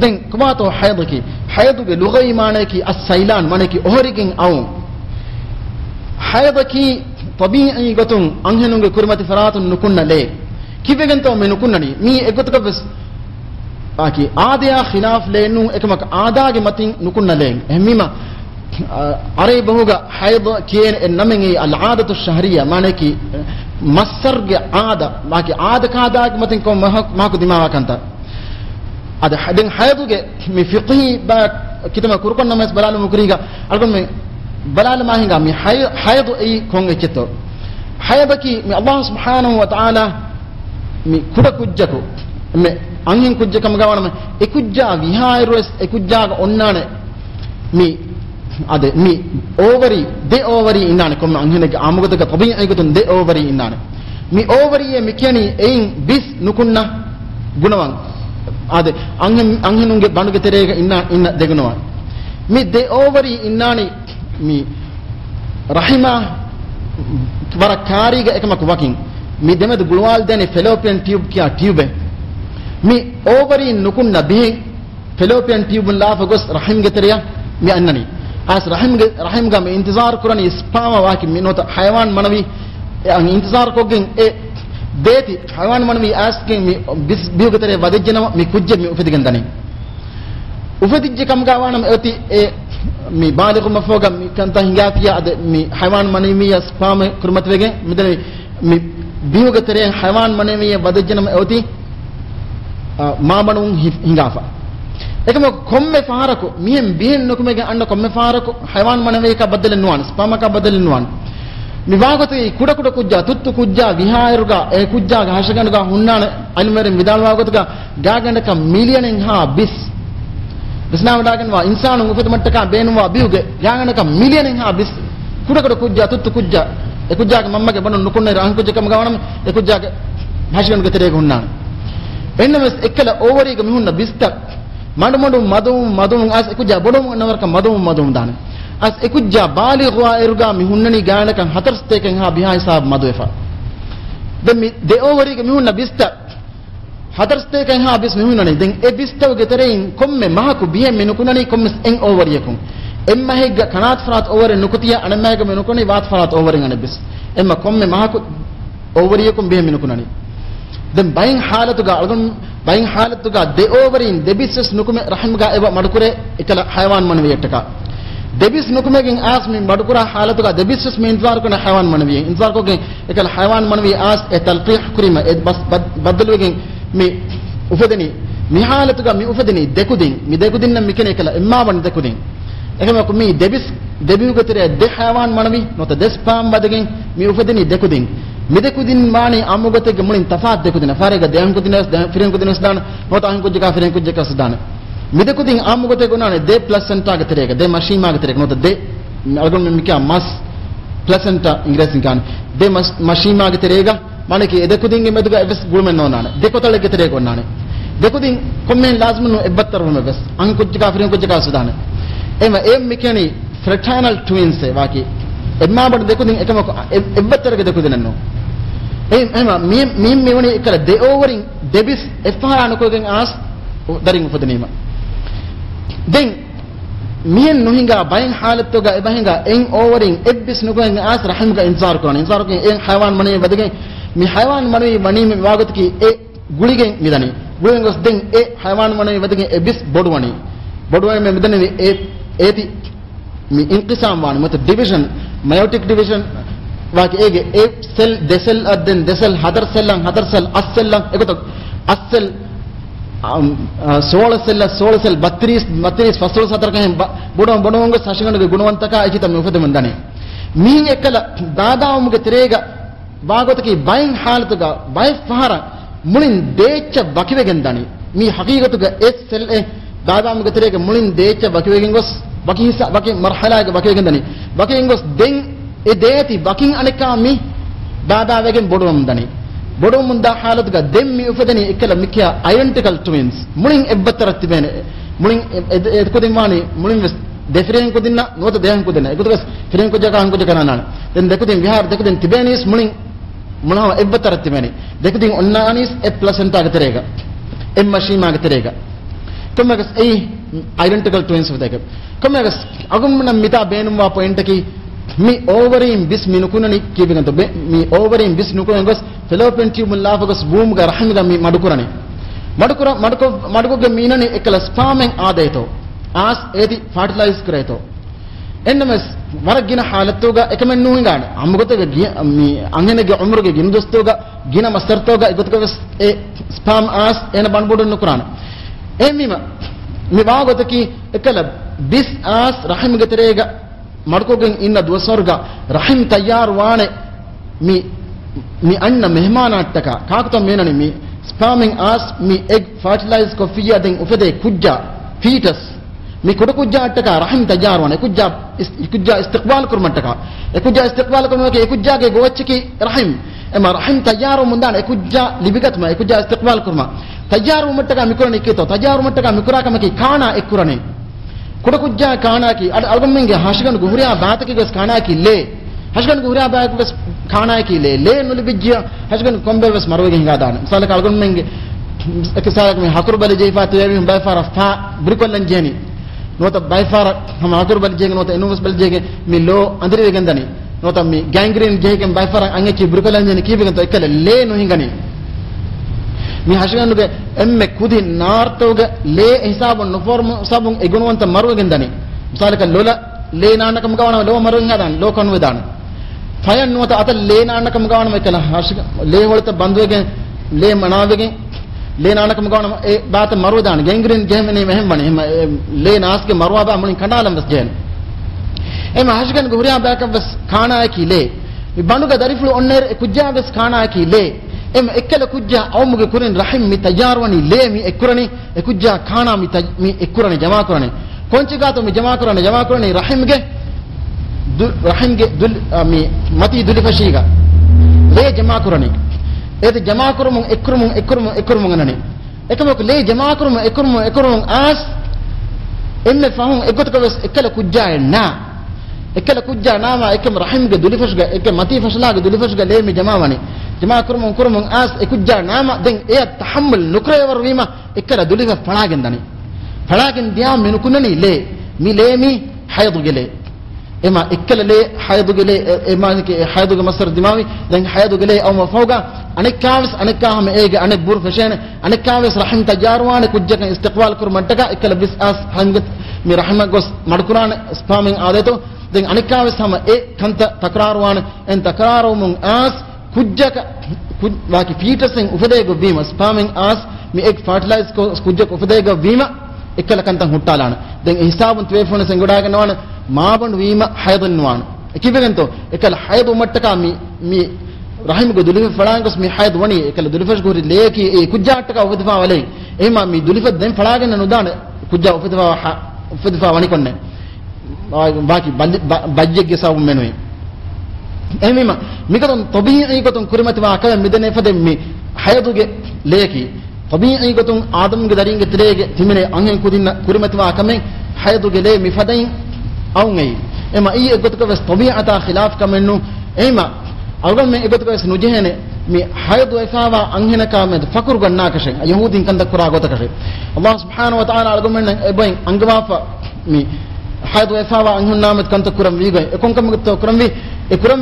den kumato hayd ge lugai mane ki as-sailan mane ki ohorigin au hayd ki tabi'i gatun anhenunge kurmati faratun nukunna le kivegen to menukunnani mi egotuka bes baki aadaya khilaf lenu ekmak aadage matin nukunna len ehmima are bahuga hayd kien enamengi al-aadatu ash-shahriya mane ki masar ge aada baki aada ka aada matin ko ma ko dimawa kanta ada hadin hayd ge mi fiqhi ba kitama kurkon namas balal mukriga algon me balal ma hinga mi hayd ay konge cheto hayd ki mi Allah subhanahu wa ta'ala mi kuda kujjako me angin kujja kam gawana ekujja vihairus ekujja ga onnane mi ade mi ovary innane kom angene ga amugata ga tabi ay gutun de ovary innane mi ovary e mikeni ein bis nukunna gunawan ade angenunge banuge terega inna degunawan mi de ovary innane mi rahima barakari ga ekmak wakin mi demed gulwal dene fallopian tube kya tube mi ovary nukunna bihi fallopian tube la fagos rahim geteriya mi annani as rahim ga mi intizar kurani spama waki mi nota hayawan manawi ang intizar ko gen e beti hayawan manawi asking mi bis biu getere wadejna mi kujje mi ufedigen dani ufedijje kam ga wana oti e mi baaligu mafoga mi kanta hingafiya ade mi hayawan manawi mi spama kurmat wege mi dani mi bihuga tere haywan manemiye badajjanam ewti maamanun hingafa ekama komme faharako mihen bihen nokumege anna komme faharako haywan manemiye ka badalen nuwan spama ka badalen nuwan mivagote kuda kujja tuttu kujja vihayruga e kujja ga hashaganuga hunnana almere vidalwagotuga gagandaka millionen ha bis bisnama dagenwa insanu ufedmattaka beenwa bihuge gagandaka millionen ha bis kuda kujja tuttu kujja e kujja ga mammage banu nukunne ran kujja kam gawanam e kujja ga hashaganuga terege hunnana ennames ekkala overiga mihunna bista madum as e kujja bodum nawarka madum dana as ekujja baligha eruga mihunnani gaanakan hatarsteken ha biha hisab maduefa den de overiga mihunna bista hatarsteken ha bis mihunnani den e bistawge terein komme mahaku bihe menukunani komme en overiyekun emma hegga kanat farat over nukutiya anamega menukuni wat farat over ngane bis emma komme mahaku overiyekun bihe menukunani den bayin halatuga algun bayin halatuga de overin de bises nukume rahimga eba madukure ikala haywan manwiyetaka debis nukumegin as min madukura halatuga debis min inzar ko na haywan manwi inzar ko ge ekal haywan manwi as e talqih kurima e bas badalwegen mi ufadani mi halatuga mi ufadani dekudin nam mikene ekala imma wan dekudin ekama ko mi debiu gotere de haywan manwi nota despam badegen mi ufadani dekudin mani amugote ge mulin tafat dekudin farega dehan kudinas da firen kudinas dan nota an kujja firen kujja kasdan midekudin amugote gonane de placenta gaterega de mashima gaterega nota de algon mimika mas placenta ingresin kan de mashima gaterega maneki edekudin meduga evs gulmen nonane de kotale gaterega gonane dekudin kommen lazmunu ebbattar home bes an kujja firen kujja sudane ema em mikeni fraternal twins e waki emma bad dekudin ekama ebbattar ge dekudin no ema mim mewani ekala de overin debis efharanu kogen as daring ufadanima den mien nuhinga bayin halatoga ebahinga en overin ebbis nugoen as rahimga inzar ko en haywan mani badege mi haywan mani mi wagotki e guligen midani guligen gos den e haywan mani badege ebbis bodwani me midani e eti mi inqisam wani mata division meiotic division waki ege e cell desel adden desel hadar cell as cell egoto as cell 16 cell 32 fasol satarkan bodongo sashanganu gunawantaka ajita me ufade mandane mi ekala daadaumuge terega bagotaki bayin halatuga bay fahara mulin deecha bakiwegendani mi haqiqatuga es cell e daadaumuge terega mulin deecha bakiwegengos baki marhala ga bakiwegendani bakingos den e deeti bakin aneka mi daadawegen bodonandani bodom munda halatuga demmi ufadani ekala mikya identical twins mulin ebbatarati bene mulin edkodin mani mulin defren kodinna nota dehan kodinna ekodas fren ko jaga hanko jaga nana den dekudin vihar dekudin tibenis mulin mulha ebbatarati bene dekudin onnanis e placenta gaterega em mashima gaterega tomagas ei identical twins ufadega komagas agumna mita benumwa point ki mi overin bis minukunani kibiganto mi overin bis nukunangos fallopian tube lafagos boom ga rahmiga mi madukurani madukuge minani ekala spermen adeto as eti fertilize kreto ennames waragina halatuga ekamen nuhingane amugotege mi angenege umruge gindostoga gina masartoga egotges e sperm as ena banbodu nukurana emima mi bagotaki ekala bis as rahmiga terega madkogen inna duwasorga rahim tayyar wane mi anna mehmanattaka kakuta menani mi sperming as mi egg fertilize ko fiya den ufede kujja fetus mi kudu kujja attaka rahim tayyar wane kujja istiqbal kurmattaka kujja istiqbal kurmake kujja ge gochki rahim ema rahim tayyar mundan kujja libigatma kujja istiqbal kurma tayyar muttaka mikurani kito tayyar muttaka mikuraka maki kana ekurani kudakujja kanaki algomenge hashgan guhriya baataki gas kanaki le hashgan guhriya baat gas kanaki le nuli bijja hashgan kombe gas marwege hinga dan misal ka algomenge ekisala me hakur bali jey fatu yewi bay fara fa brikolan jeni nota bay fara ham hakur bali jey nota enus bali jey mi lo andri gendani nota mi gangrene jey kem bay fara angeki brikolan jeni kibe ganto ekale le no hingani mi hashganuge emme kudi nartoge le hisabun no form sabun egunwanta marwagendani misalaka lola le nanakam gawana lo marwengadan lo konwedan fayan nuwata ata leenaanakam gawanama ekala hashika lee holta banduwegen lee manawegen leenaanakam gawanama e baata marwadaan gengrin gehmene mehem bani em lee naaske marwa ba mulin kandalam bas jen em hashikan guriya baaka bas khana ki lee mi banduga dariflu onner kujja bas khana ki lee em ekkala kujja awmuge kurin rahim mi tajarwani lee mi ekkurani e kujja khana mi ekkurani jama kurani konchi gato mi jama kurani rahimge dul mi mati dulifashiga le jama kurani ede jama kurumun ekkurumun anani ekamok le jama kurumun as emme fahum ekotko bes ekkala kujja na ekkala kujja nama ekam rahimge dulifashga ekam mati fashlaga dulifashga le mi jama wani jama kurumun as ekujja nama den e tahammul nukre warwima ekkala dulifa falagendani falagen dia menukunani le mi haydu gele ema ikkala le haydu gele ema ke haydu ge masar dimawi dan haydu gele aw mafawga anek kaham ege anek bur fashene anek kavis rahim tajarwan kujjaka istiqbal kur mantaka ikkala bis as hangat mi rahima gos madkuran spamming adeto dan anek kavis hama e kanta takrarwan en takrarum as kujjaka waki fetusen ufadego bima spamming as mi ek fertilize ko kujjaka ufadego bima ikkala kantan huttalana den hisabun twefone sengodaga nawana maabandu wima haydun wan ekibegento ekala haydu mattaka mi rahim go dulifa falangos mi hayd wani ekala dulifas go leki e kujjaataka ufadfa wale ema mi dulifat den falagen nudana kujja ufadfa wani konne baki bajjege sabu menwe emima mikaton tabi'i goton kurimati wa ka midene fade mi hayduge leki tabi'i goton adam ge daringe tirege timene angen kudinna kurimati wa kame hayduge le mi fadain awngai ema i egotko ves tabi'ata khilaf kamennu ema algon me egotko ves nujehene mi haydu esawa anghena kamed fakur ganna kashe yahudin kanda kura gota kashe Allah subhanahu wa ta'ala algon men eboin angwafa mi haydu esawa anghun namet kanta kuram wi gay ekon kam gotto kuram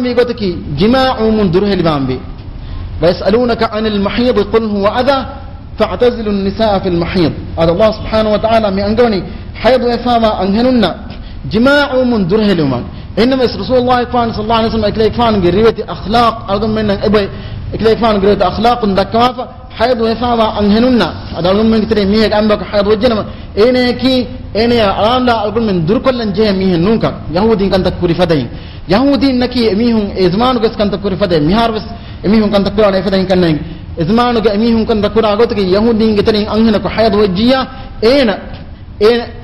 wi gotki jima'u mun durhel bambi ويسألونك عن المحيض قل هو أذى فاعتزلوا النساء في المحيض هذا الله سبحانه وتعالى من أنقوني حيض وفاما أنهنن جماع من درهلمان إنما رسول الله صلى الله عليه وسلم إكليك فان قريبة أخلاق أرضا من أبي إكليك فان قريبة أخلاق دكوافة حيض وفاما أنهنن هذا أرضا من كتير ميهك أنبك حيض وجنم إني أرام لا أرضا من در كلن جه ميهن نونك يهودين كان تكوري فدين يهودين نكي ميهن إزمان قس كان تكوري فدين ميهاربس ميهن كان تكوري فدين كان إزمانك ميهن كان تكوري أقولك يهودين كتير أنهنك حيض وجيا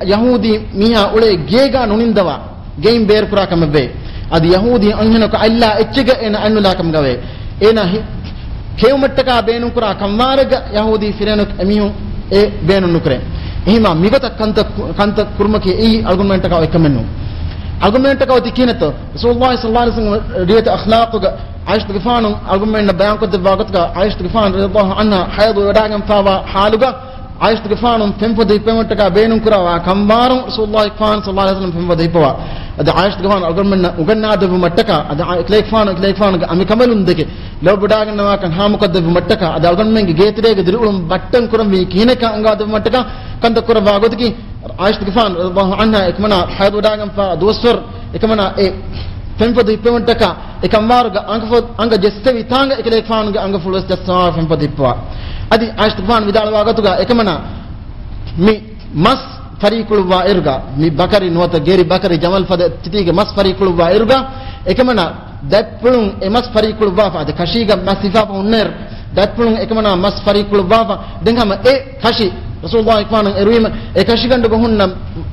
yahudi miha ule gega nunindawa game bear kura kambe adi yahudi anhena ko alla echega ena annula kam gawe ena kewmattaka beenun kura kamwaraga yahudi firenuk emihun e beenun nukre ehima migata kanta kurmake ei argument ka ekamennu argument ka tikineto rasulullah sallallahu alaihi wasallam riyat akhlaquga aisha gifanu argument na bayan ko de waqtka aisha gifan radhiyallahu anha haydu wadagam fawa haluga aisha gifanu tempo de pemottaka beenun kurawa kambarum rasulullah sallallahu alaihi wasallam tempo de ipawa ada aisha gifanu argument na uganna de mattaka ada ikleikfanu ami kamalun deke law budaganna kan hamukadde mattaka ada argument ge getirege dirulum battan kuram vi kineka anga de mattaka kanta kurawa godki aisha gifanu radhiyallahu anha ikmana haydu wadagam fa dosur ikmana e tempo de pemottaka ekamwaruga anga jestevi tanga ikleikfanu ge anga fulus jassa tempo de ipawa adi aishtufan vidalwa gatuga ekamana mi mas fariqul wa'irga mi bakari nuwata geri bakari jamal fada titige mas fariqul wa'irga ekamana datpulun e mas fariqul wafa de kashiga masifa unner datpulun ekamana mas fariqul wafa dengama e kashi rasulullah ikfanu erwima e kashigandu go hunna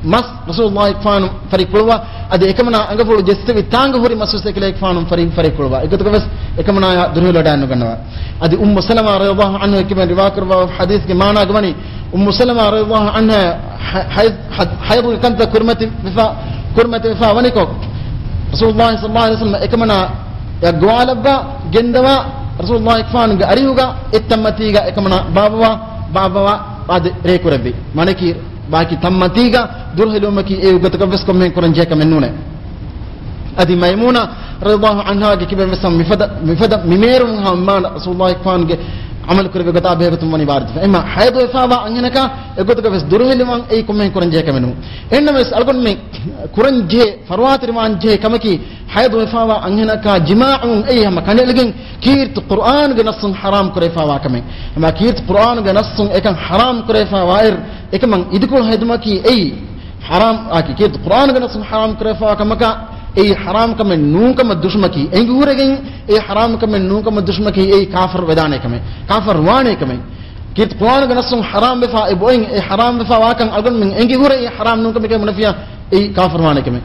mas rasulullah ikfanu fariqul wa ade ekamana angafulu jestevi tanga hori masus ekle ikfanu fariqul wa ekatuga bes ekamana ya durhula danu ganwa adi ummu salama radhiyallahu anha kiban riwayat wa hadith ke maana gmani ummu salama radhiyallahu anha hayd kanta kurmati fa waniko rasulullah sallallahu alaihi wasallam ekamana ya gwalaba gendawa rasulullah ikfanu ga arihuga itamatiga ekamana babawa ad rekurabbi manaki baki tammatiga durhilumaki e gataka bes komen kuran jeka menune adi maimuna radhiyallahu anha ge kibe mesam mifada mimerum hamman rasulullah ikfan ge amal kurbe gata behegatum wani barid ema haydu efawa angenaka egotuga ves duruheliman ei komen kuranje kamenu ennames algon me kuranje farwatirman je kamaki haydu efawa angenaka jimaa'un ei hama kanelgen kirt qur'an ge nassun haram kurefawa kamen ma kirt qur'an ge nassun ekan haram kurefawa er ekman idikul haydumaki ei haram aki kirt qur'an ge nassun haram kurefawa kamaka ei haram kamen nunkam dushmaki engi huregen ei haram kamen nunkam dushmaki ei kafir wedane kamen kafir wane kamen kit qur'an ganasum haram befa e boing ei haram befa wakan algon men engi hure ei haram nunkam ke munafiya ei kafir wane kamen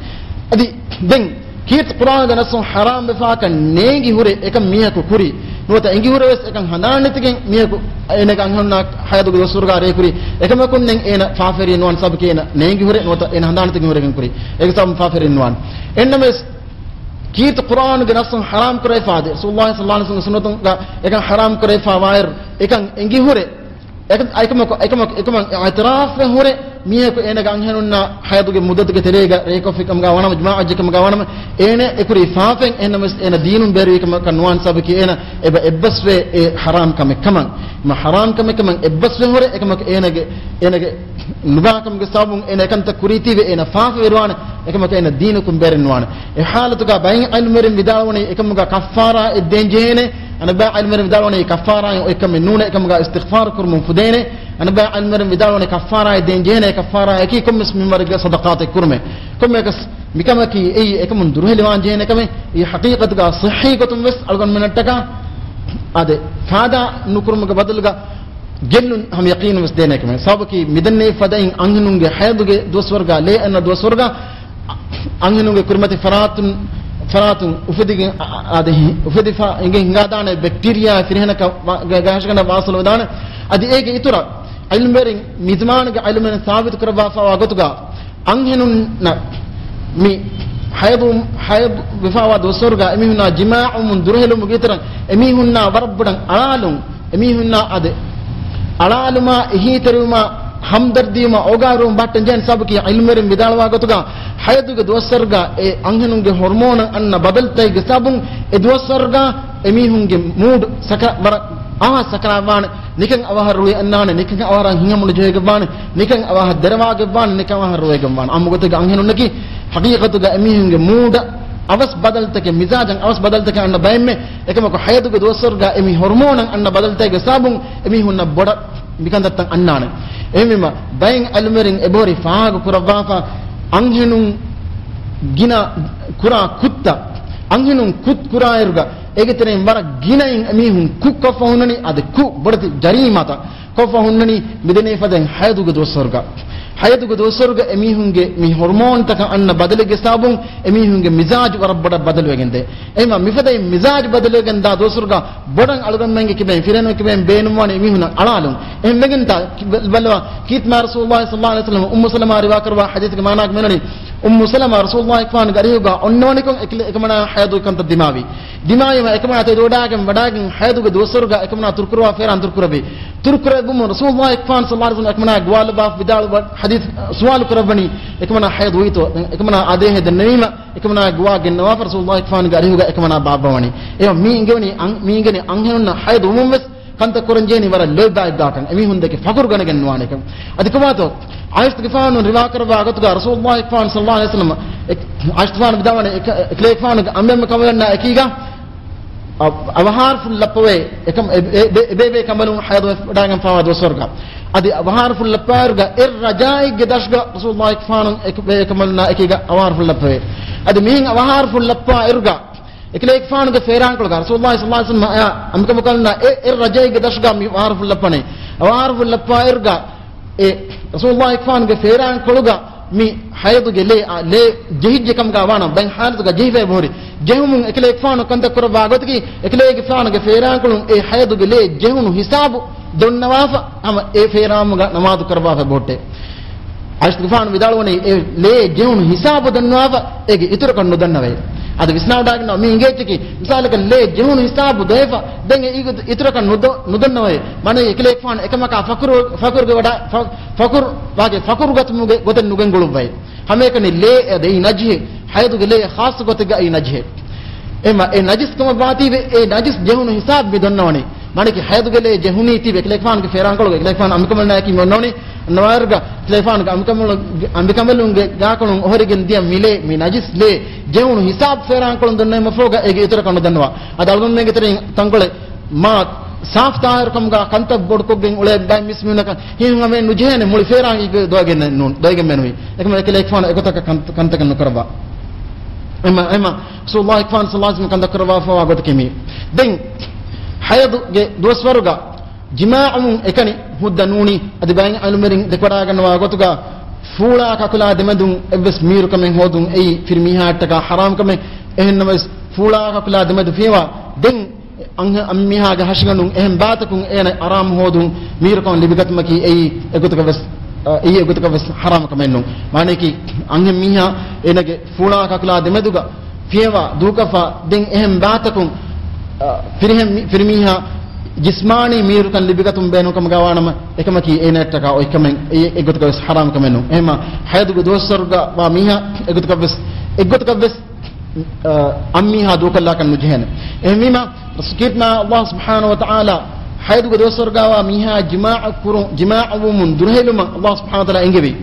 adi den kit qur'an ganasum haram befa kan nengi hure ekam miya ko kuri nota engi hure wes ekam hananetigen miya ko ene kan honna hayadu go surga re kuri ekam kun nen ena faferi non sabke ena nengi hure nota ena hananetigen hure kan kuri ekam faferi non ennames kit qur'an ge nassun haram kore faade rasulullah sallallahu alaihi wasallam sunnatun ga ekan haram kore fawair ekan engi hure ekan ekam i'tiraf hure miye ko ene ga anhenunna hayadu ge muddat ge telega reko fikam ga wanam jama'a je kam ga wanam ene ekuri fafen ennames ena dinun beri kam kanwan sabki ena eba ebbaswe e haram kam kaman ma haram kam kaman ebbaswe hure ekam enege nubakam ge sabun ene kan ta kuritive ena fafe wirwana ekam ka ena dinukum berinwana e halatu ga bayin ilmerin bidawani ekam ga kaffara e denjene ana ba ilmerin bidawani kaffara e ekam nuna ekam ga istighfar kurmun fudene ana ba ilmerin bidawani kaffara e denjene kaffara e ki kum ismi marga sadaqat kurme kum ekas mikamaki e ekam durheli wan jene kame e haqiqat ga sahih gotum wes algon minataka ade fada nukurm ga badalga jennun ham yaqin wes dene kame sabaki midanne fadain angnunge hayduge doswarga le anna doswarga angnunge kurmati faratun ufedigen adahi ufedifa ingen ngadane bacteria firhenaka gahashkana wasalo dana adi ege itura ilmerin mizmange ilmen sabit karwa fa wagotuga angnun na mi haydu bifawa dosorga emihuna jimaa'u mun durhelum gitran emihunna warabbudan alalum emihunna ade alaluma ehiteruma hamdardima ogarum batten jen sabki ilmerin bidalwa gotuga hayduge dosarga e anhenunge hormone anna badaltay ge sabun e dosarga emihunge mood saka bar sakarawan nikan awahar ruwe annane nikan awaran hingamul jegeban nikan awah derwage ban nikan awahar ruwe gamban amugotuga anhenunki haqiqatuga emihunge mood awas badaltake mizajan awas badaltake anna bayme ekama ko hayduge dosarga emi hormone anna badaltay ge sabun emihunna boda mikandattan annane emima bayin almerin ebori faaga kurawafa anghenun gina kura kutta anghenun kut kurairga egeteren bara ginain emihun kukka fahunani ade ku bodati jarimata ko fahunani midene faden hayduge dosorga emihunge mi hormone taka anna badalige sabun emihunge mizaj warabbada badalwegende ema mifadai mizaj badalwegenda dosorga bodan algon menge kiben fireno kiben beenumwane emihuna alalum emmegenta balwa kitma rasulullah sallallahu alaihi wasallam ummu salama riwa karwa hadith ke maana menani ummu salama rasulullah ikfan gariuga onnonikon ekmana haydu kanta dimawi ma ekmana te dodagem wadagem hayduge dosorga ekmana turkurwa feran turkurabe bum rasulullah ikfan sallallahu alaihi wasallam ekmana gwal baf bidal hadith sual kurabani ekmana hayd wito ekmana adehe de nima ekmana gwa gen nawaf rasulullah ikfan gariuga ekmana babawani e mi ingeni anhenna hayd ummes kanta koranjeni wara leba dakan emi hundeke fakur ganagen nuane kam adikumato Aisha gifan riwa karwa agatuga rasulullah ikfan sallallahu alaihi wasallam Aisha gifan bidawane ekle ikfan ammem kamalna ekiga awahar ful lapwe ekam bebe kamalun hayd dagan fawa do sorga adi awahar ful laparga irrajai gedashga rasulullah ikfan ekbe kamalna ekiga awahar ful lapwe adi min awahar ful lappa irga ekle ikfan ge feran kolga rasulullah sallallahu alaihi wasallam amka mukalna irrajai gedashga mi awahar ful lapane awahar ful lappa irga e rasulullah ikfan ge feran kolga mi haydu ge le jehije kam ga wana ban halatu ga jehibe bori jehumun ekle ikfan kanta kurba gotki ekle ikfan ge feran kolun e haydu ge le jehunu hisabu donnawafa ama e feram ga namaz karba fa botte Aisha gifan vidalwani e le jehunu hisabu donnawafa ege itur kan nodannave adu visnawdagna mi ingechiki misalaka le jehunu hisabu defa denge itura kan nudannaway mane ekle ikfan ekamaka fakur ge wada fakur wage fakur gatmuge goten nugen golubay hamekani le de najhe haydu ge le khas gotega ai najhe ema e najis kama baati be e najis jehunu hisab bi donnawani maniki hayadugele jehuni tibe klefan ge feran kolo klefan amikamel na ki monnoni nawarga klefan ge amikamelunge gakolun ohorigen dia mile mi najis le jehunu hisab feran kolo donne mafoga ege itara kanu danwa adalgon me gitare tangole ma saaf taayarkam ga kanta bodkogen ule dai mismunaka hinga me nujene muli feran ge dogen nun dogen menui ekme klefan egotaka kanta kan karba ema Rasulullah sallallahu alaihi wasallam kanda karwa fa wagot kemi den hayad ge doswaruga jima'un ekani huddanuni adibain alumerin dekwada ganwa gotuga fula kakula demadun evs mir kamen hodun ei firmiha taka haram kamen ehennamas fula kakula demadu fewa den ammiha ga hashiganun ehem batakun ena aram hodun mir kon libigatmaki ei egotuga bas iya gotuka bas haram kamennu maneki anghe miha enage fula kakula demeduga fiewa dukafa den ehem batakun firmiha jismani miru kan libigatum benu kam gawanama ekamaki enetaka o ekamen e gotuka bas haram kamennu ehma haydugo dosorga wa miha egotuka bas ammiha dukalla kan nujhen ehmima rasulna Allah subhanahu wa ta'ala haydugo dosorgawa miha jima'u mun durheluma Allah subhanahu wa ta'ala engebi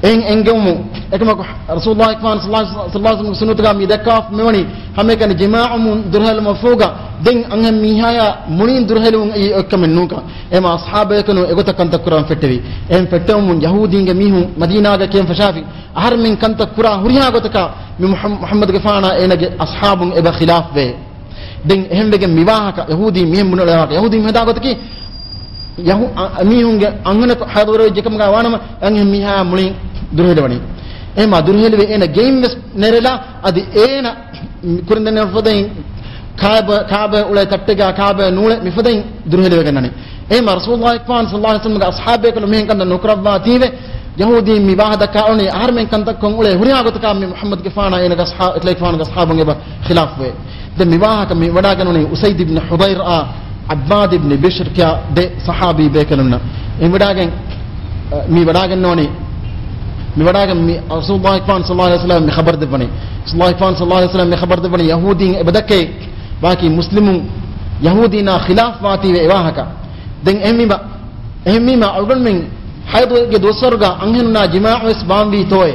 engemu ekmako Rasulullah sallallahu alaihi wasallam sunutga mi dakaf mewani hamekan jima'u mun durheluma foga den angam mihaya munin durhelum e ekkamen nuka ema ashabe kanu egota kanta quran fettevi em fettum mun yahudinge mihu madina ga kem fashafi har min kanta quran huriya gotaka mi muhammad gafana enage ashabun eba khilaf be den ehembege miwahaka yahudi mihem munolawaka yahudi meda gotaki yahu mihunge angana hadoro jekam ga wanama anghe miha mulin durhelewani ema durhelewe ena game nerela adi ena kurindene fodain kaaba ulay tattega kaaba nule mifodain durhelewe ganani ema rasulullah sallallahu alaihi wasallam ga ashabe kala mihen kan nukrabba tive yahudi miwahada ka oni armen kan takon ulay huriya gotaka mi muhammad gafana ena ga ashab itlay gafana ga ashabun eba khilaf we de miwaha kam wada ganoni usayd ibn hudayr abbad ibn bishr kya de sahabi be kanuna en wada gan mi wada ganoni mi wada gan mi rasulullah sallallahu alaihi wasallam mi khabar de bani rasulullah sallallahu alaihi wasallam mi khabar de bani yahudi ebadake baki muslimun yahudina khilaf wati we wahaka den ehmima algon men haydo ge dosorga anhenuna jima'u isbambi toy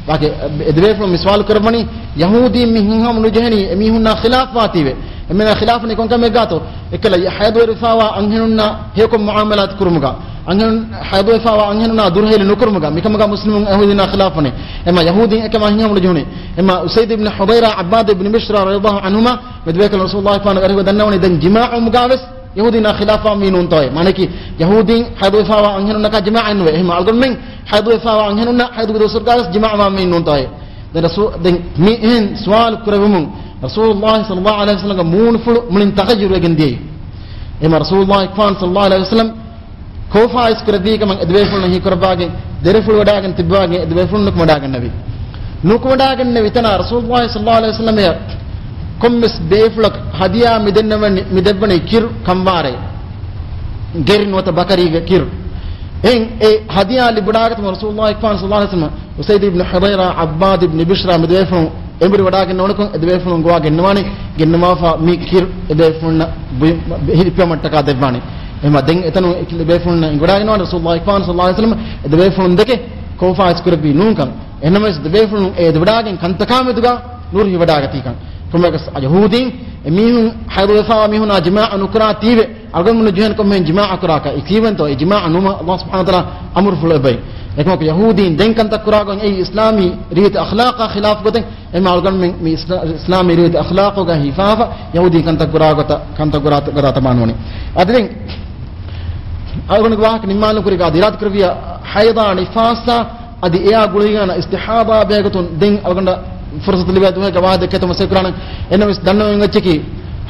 baki edweflo miswal karmani yahudi mi hinham nujhani mi hunna khilaf wati we emena khilaf ni kon kame gato ekala haydo rifawa anhenuna hekom muamalat kurmuga angen haydo rifawa anhenuna durhel nukurmuga mikamaga muslimun yahudina khilafani ema yahudi ekama hinham nujhani ema usayd ibn hudayra abbad ibn bishr radhiyallahu anhuma medwekal rasulullah sallallahu alaihi wasallam danawni dan jima'u mugawas yahudina khilafa minun toy manaki yahudi haydo rifawa anhenuna ka jima'an we ema algon men haydo rifawa anhenuna haydo dosurgalas jima'a minun toy dan rasul dan mi hen swal kurawum rasulullah sallallahu alaihi wasallam mun fulu mun tagajur wegandi ema rasulullah sallallahu alaihi wasallam kofa iskradi kam edweful nahi korbage dereful wadagan tibage edweful nuk wadagan nabi tana rasulullah sallallahu alaihi wasallam ya kommis beflak hadiya midabani kir kambare gerin wata bakari kir en e hadiya libdagat rasulullah sallallahu alaihi wasallam usayd ibn hudayra abbad ibn bishra midweful emri wadagan nonukon edweful ngwa gennwani gennmafa mi kir edweful na hirpamattaka devani ema den etanu edweful na ngwadagan non rasulullah sallallahu alaihi wasallam edweful ndeke kofa iskurbi nunkan enamas edweful edwadagan kantakameduga nur hiwadagati kan kumagas yahudin emihun haydo fa mihun jama'a nukra tibe algon mun juhan kom men jama'a kuraka ikiwan to jama'a numa Allah subhanahu wa ta'ala amr ful bay ekmo ko yahudin den kan takura gon ei islami riyat akhlaqa khilaf goten ema algon men islami riyat akhlaqo ga hifafa yahudi kan takura gota tamanoni adrin algon gwa ka nimmalu kuri ga dirat kurbiya hayda nifasa adi ya guligana istihaba begatun den algonda فرصة اللي بعدها جواد كتم سكران إنه استدلنا ينجكي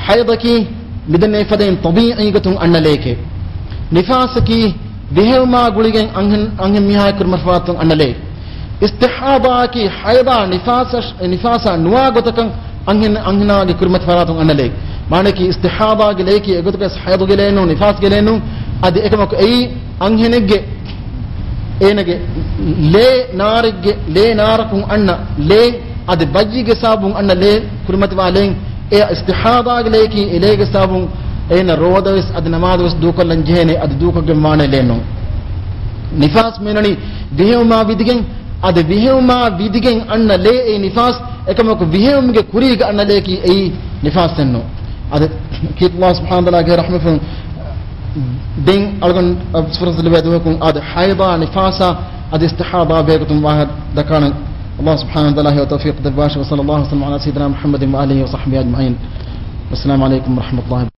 حيضكي بدنا يفدين طبيعي قتهم أن ليك نفاسكي بهما قولين أنهم مياه كرمفاتهم أن ليك استحاضاكي حيضا نفاسا نواقتكم أنهنا كرمفاتهم أن ليك معناكي استحاضا ليكي قلتك حيض جلينو نفاس جلينو أدي إكمك أي أنهنج ಏನಗೆ ಲೇ ನಾರಿಗೆ ಲೇ ನಾರಕುಂ ಅಣ್ಣ ಲೇ ಅದು ಬಜ್ಜಿಗೆ ಸಾಬುಂ ಅಣ್ಣ ಲೇ ಕುರ್ಮತಿ ವಾಲೆಂ ಎ ಇಸ್ತಿಹಾದಾಗ ಲೇಕಿ ಎಲೆಗೆ ಸಾಬುಂ ena rodavis ad namaadus duukallan jehene ad duukage maane leno nifas menani vihewma vidigen ad vihewma vidigen anna le e nifas ekamaku vihewmige kuriga anna le ki ei nifas enno ad ki Allah subhanahu wa ta'ala ge rahmatun den algon surah al-baqarah ad haida nifasa ad istihada begatum wahad dakana الله سبحانه وتعالى وتوفيق دباش وصلى الله وسلم على سيدنا محمد وآله وصحبه أجمعين والسلام عليكم ورحمة الله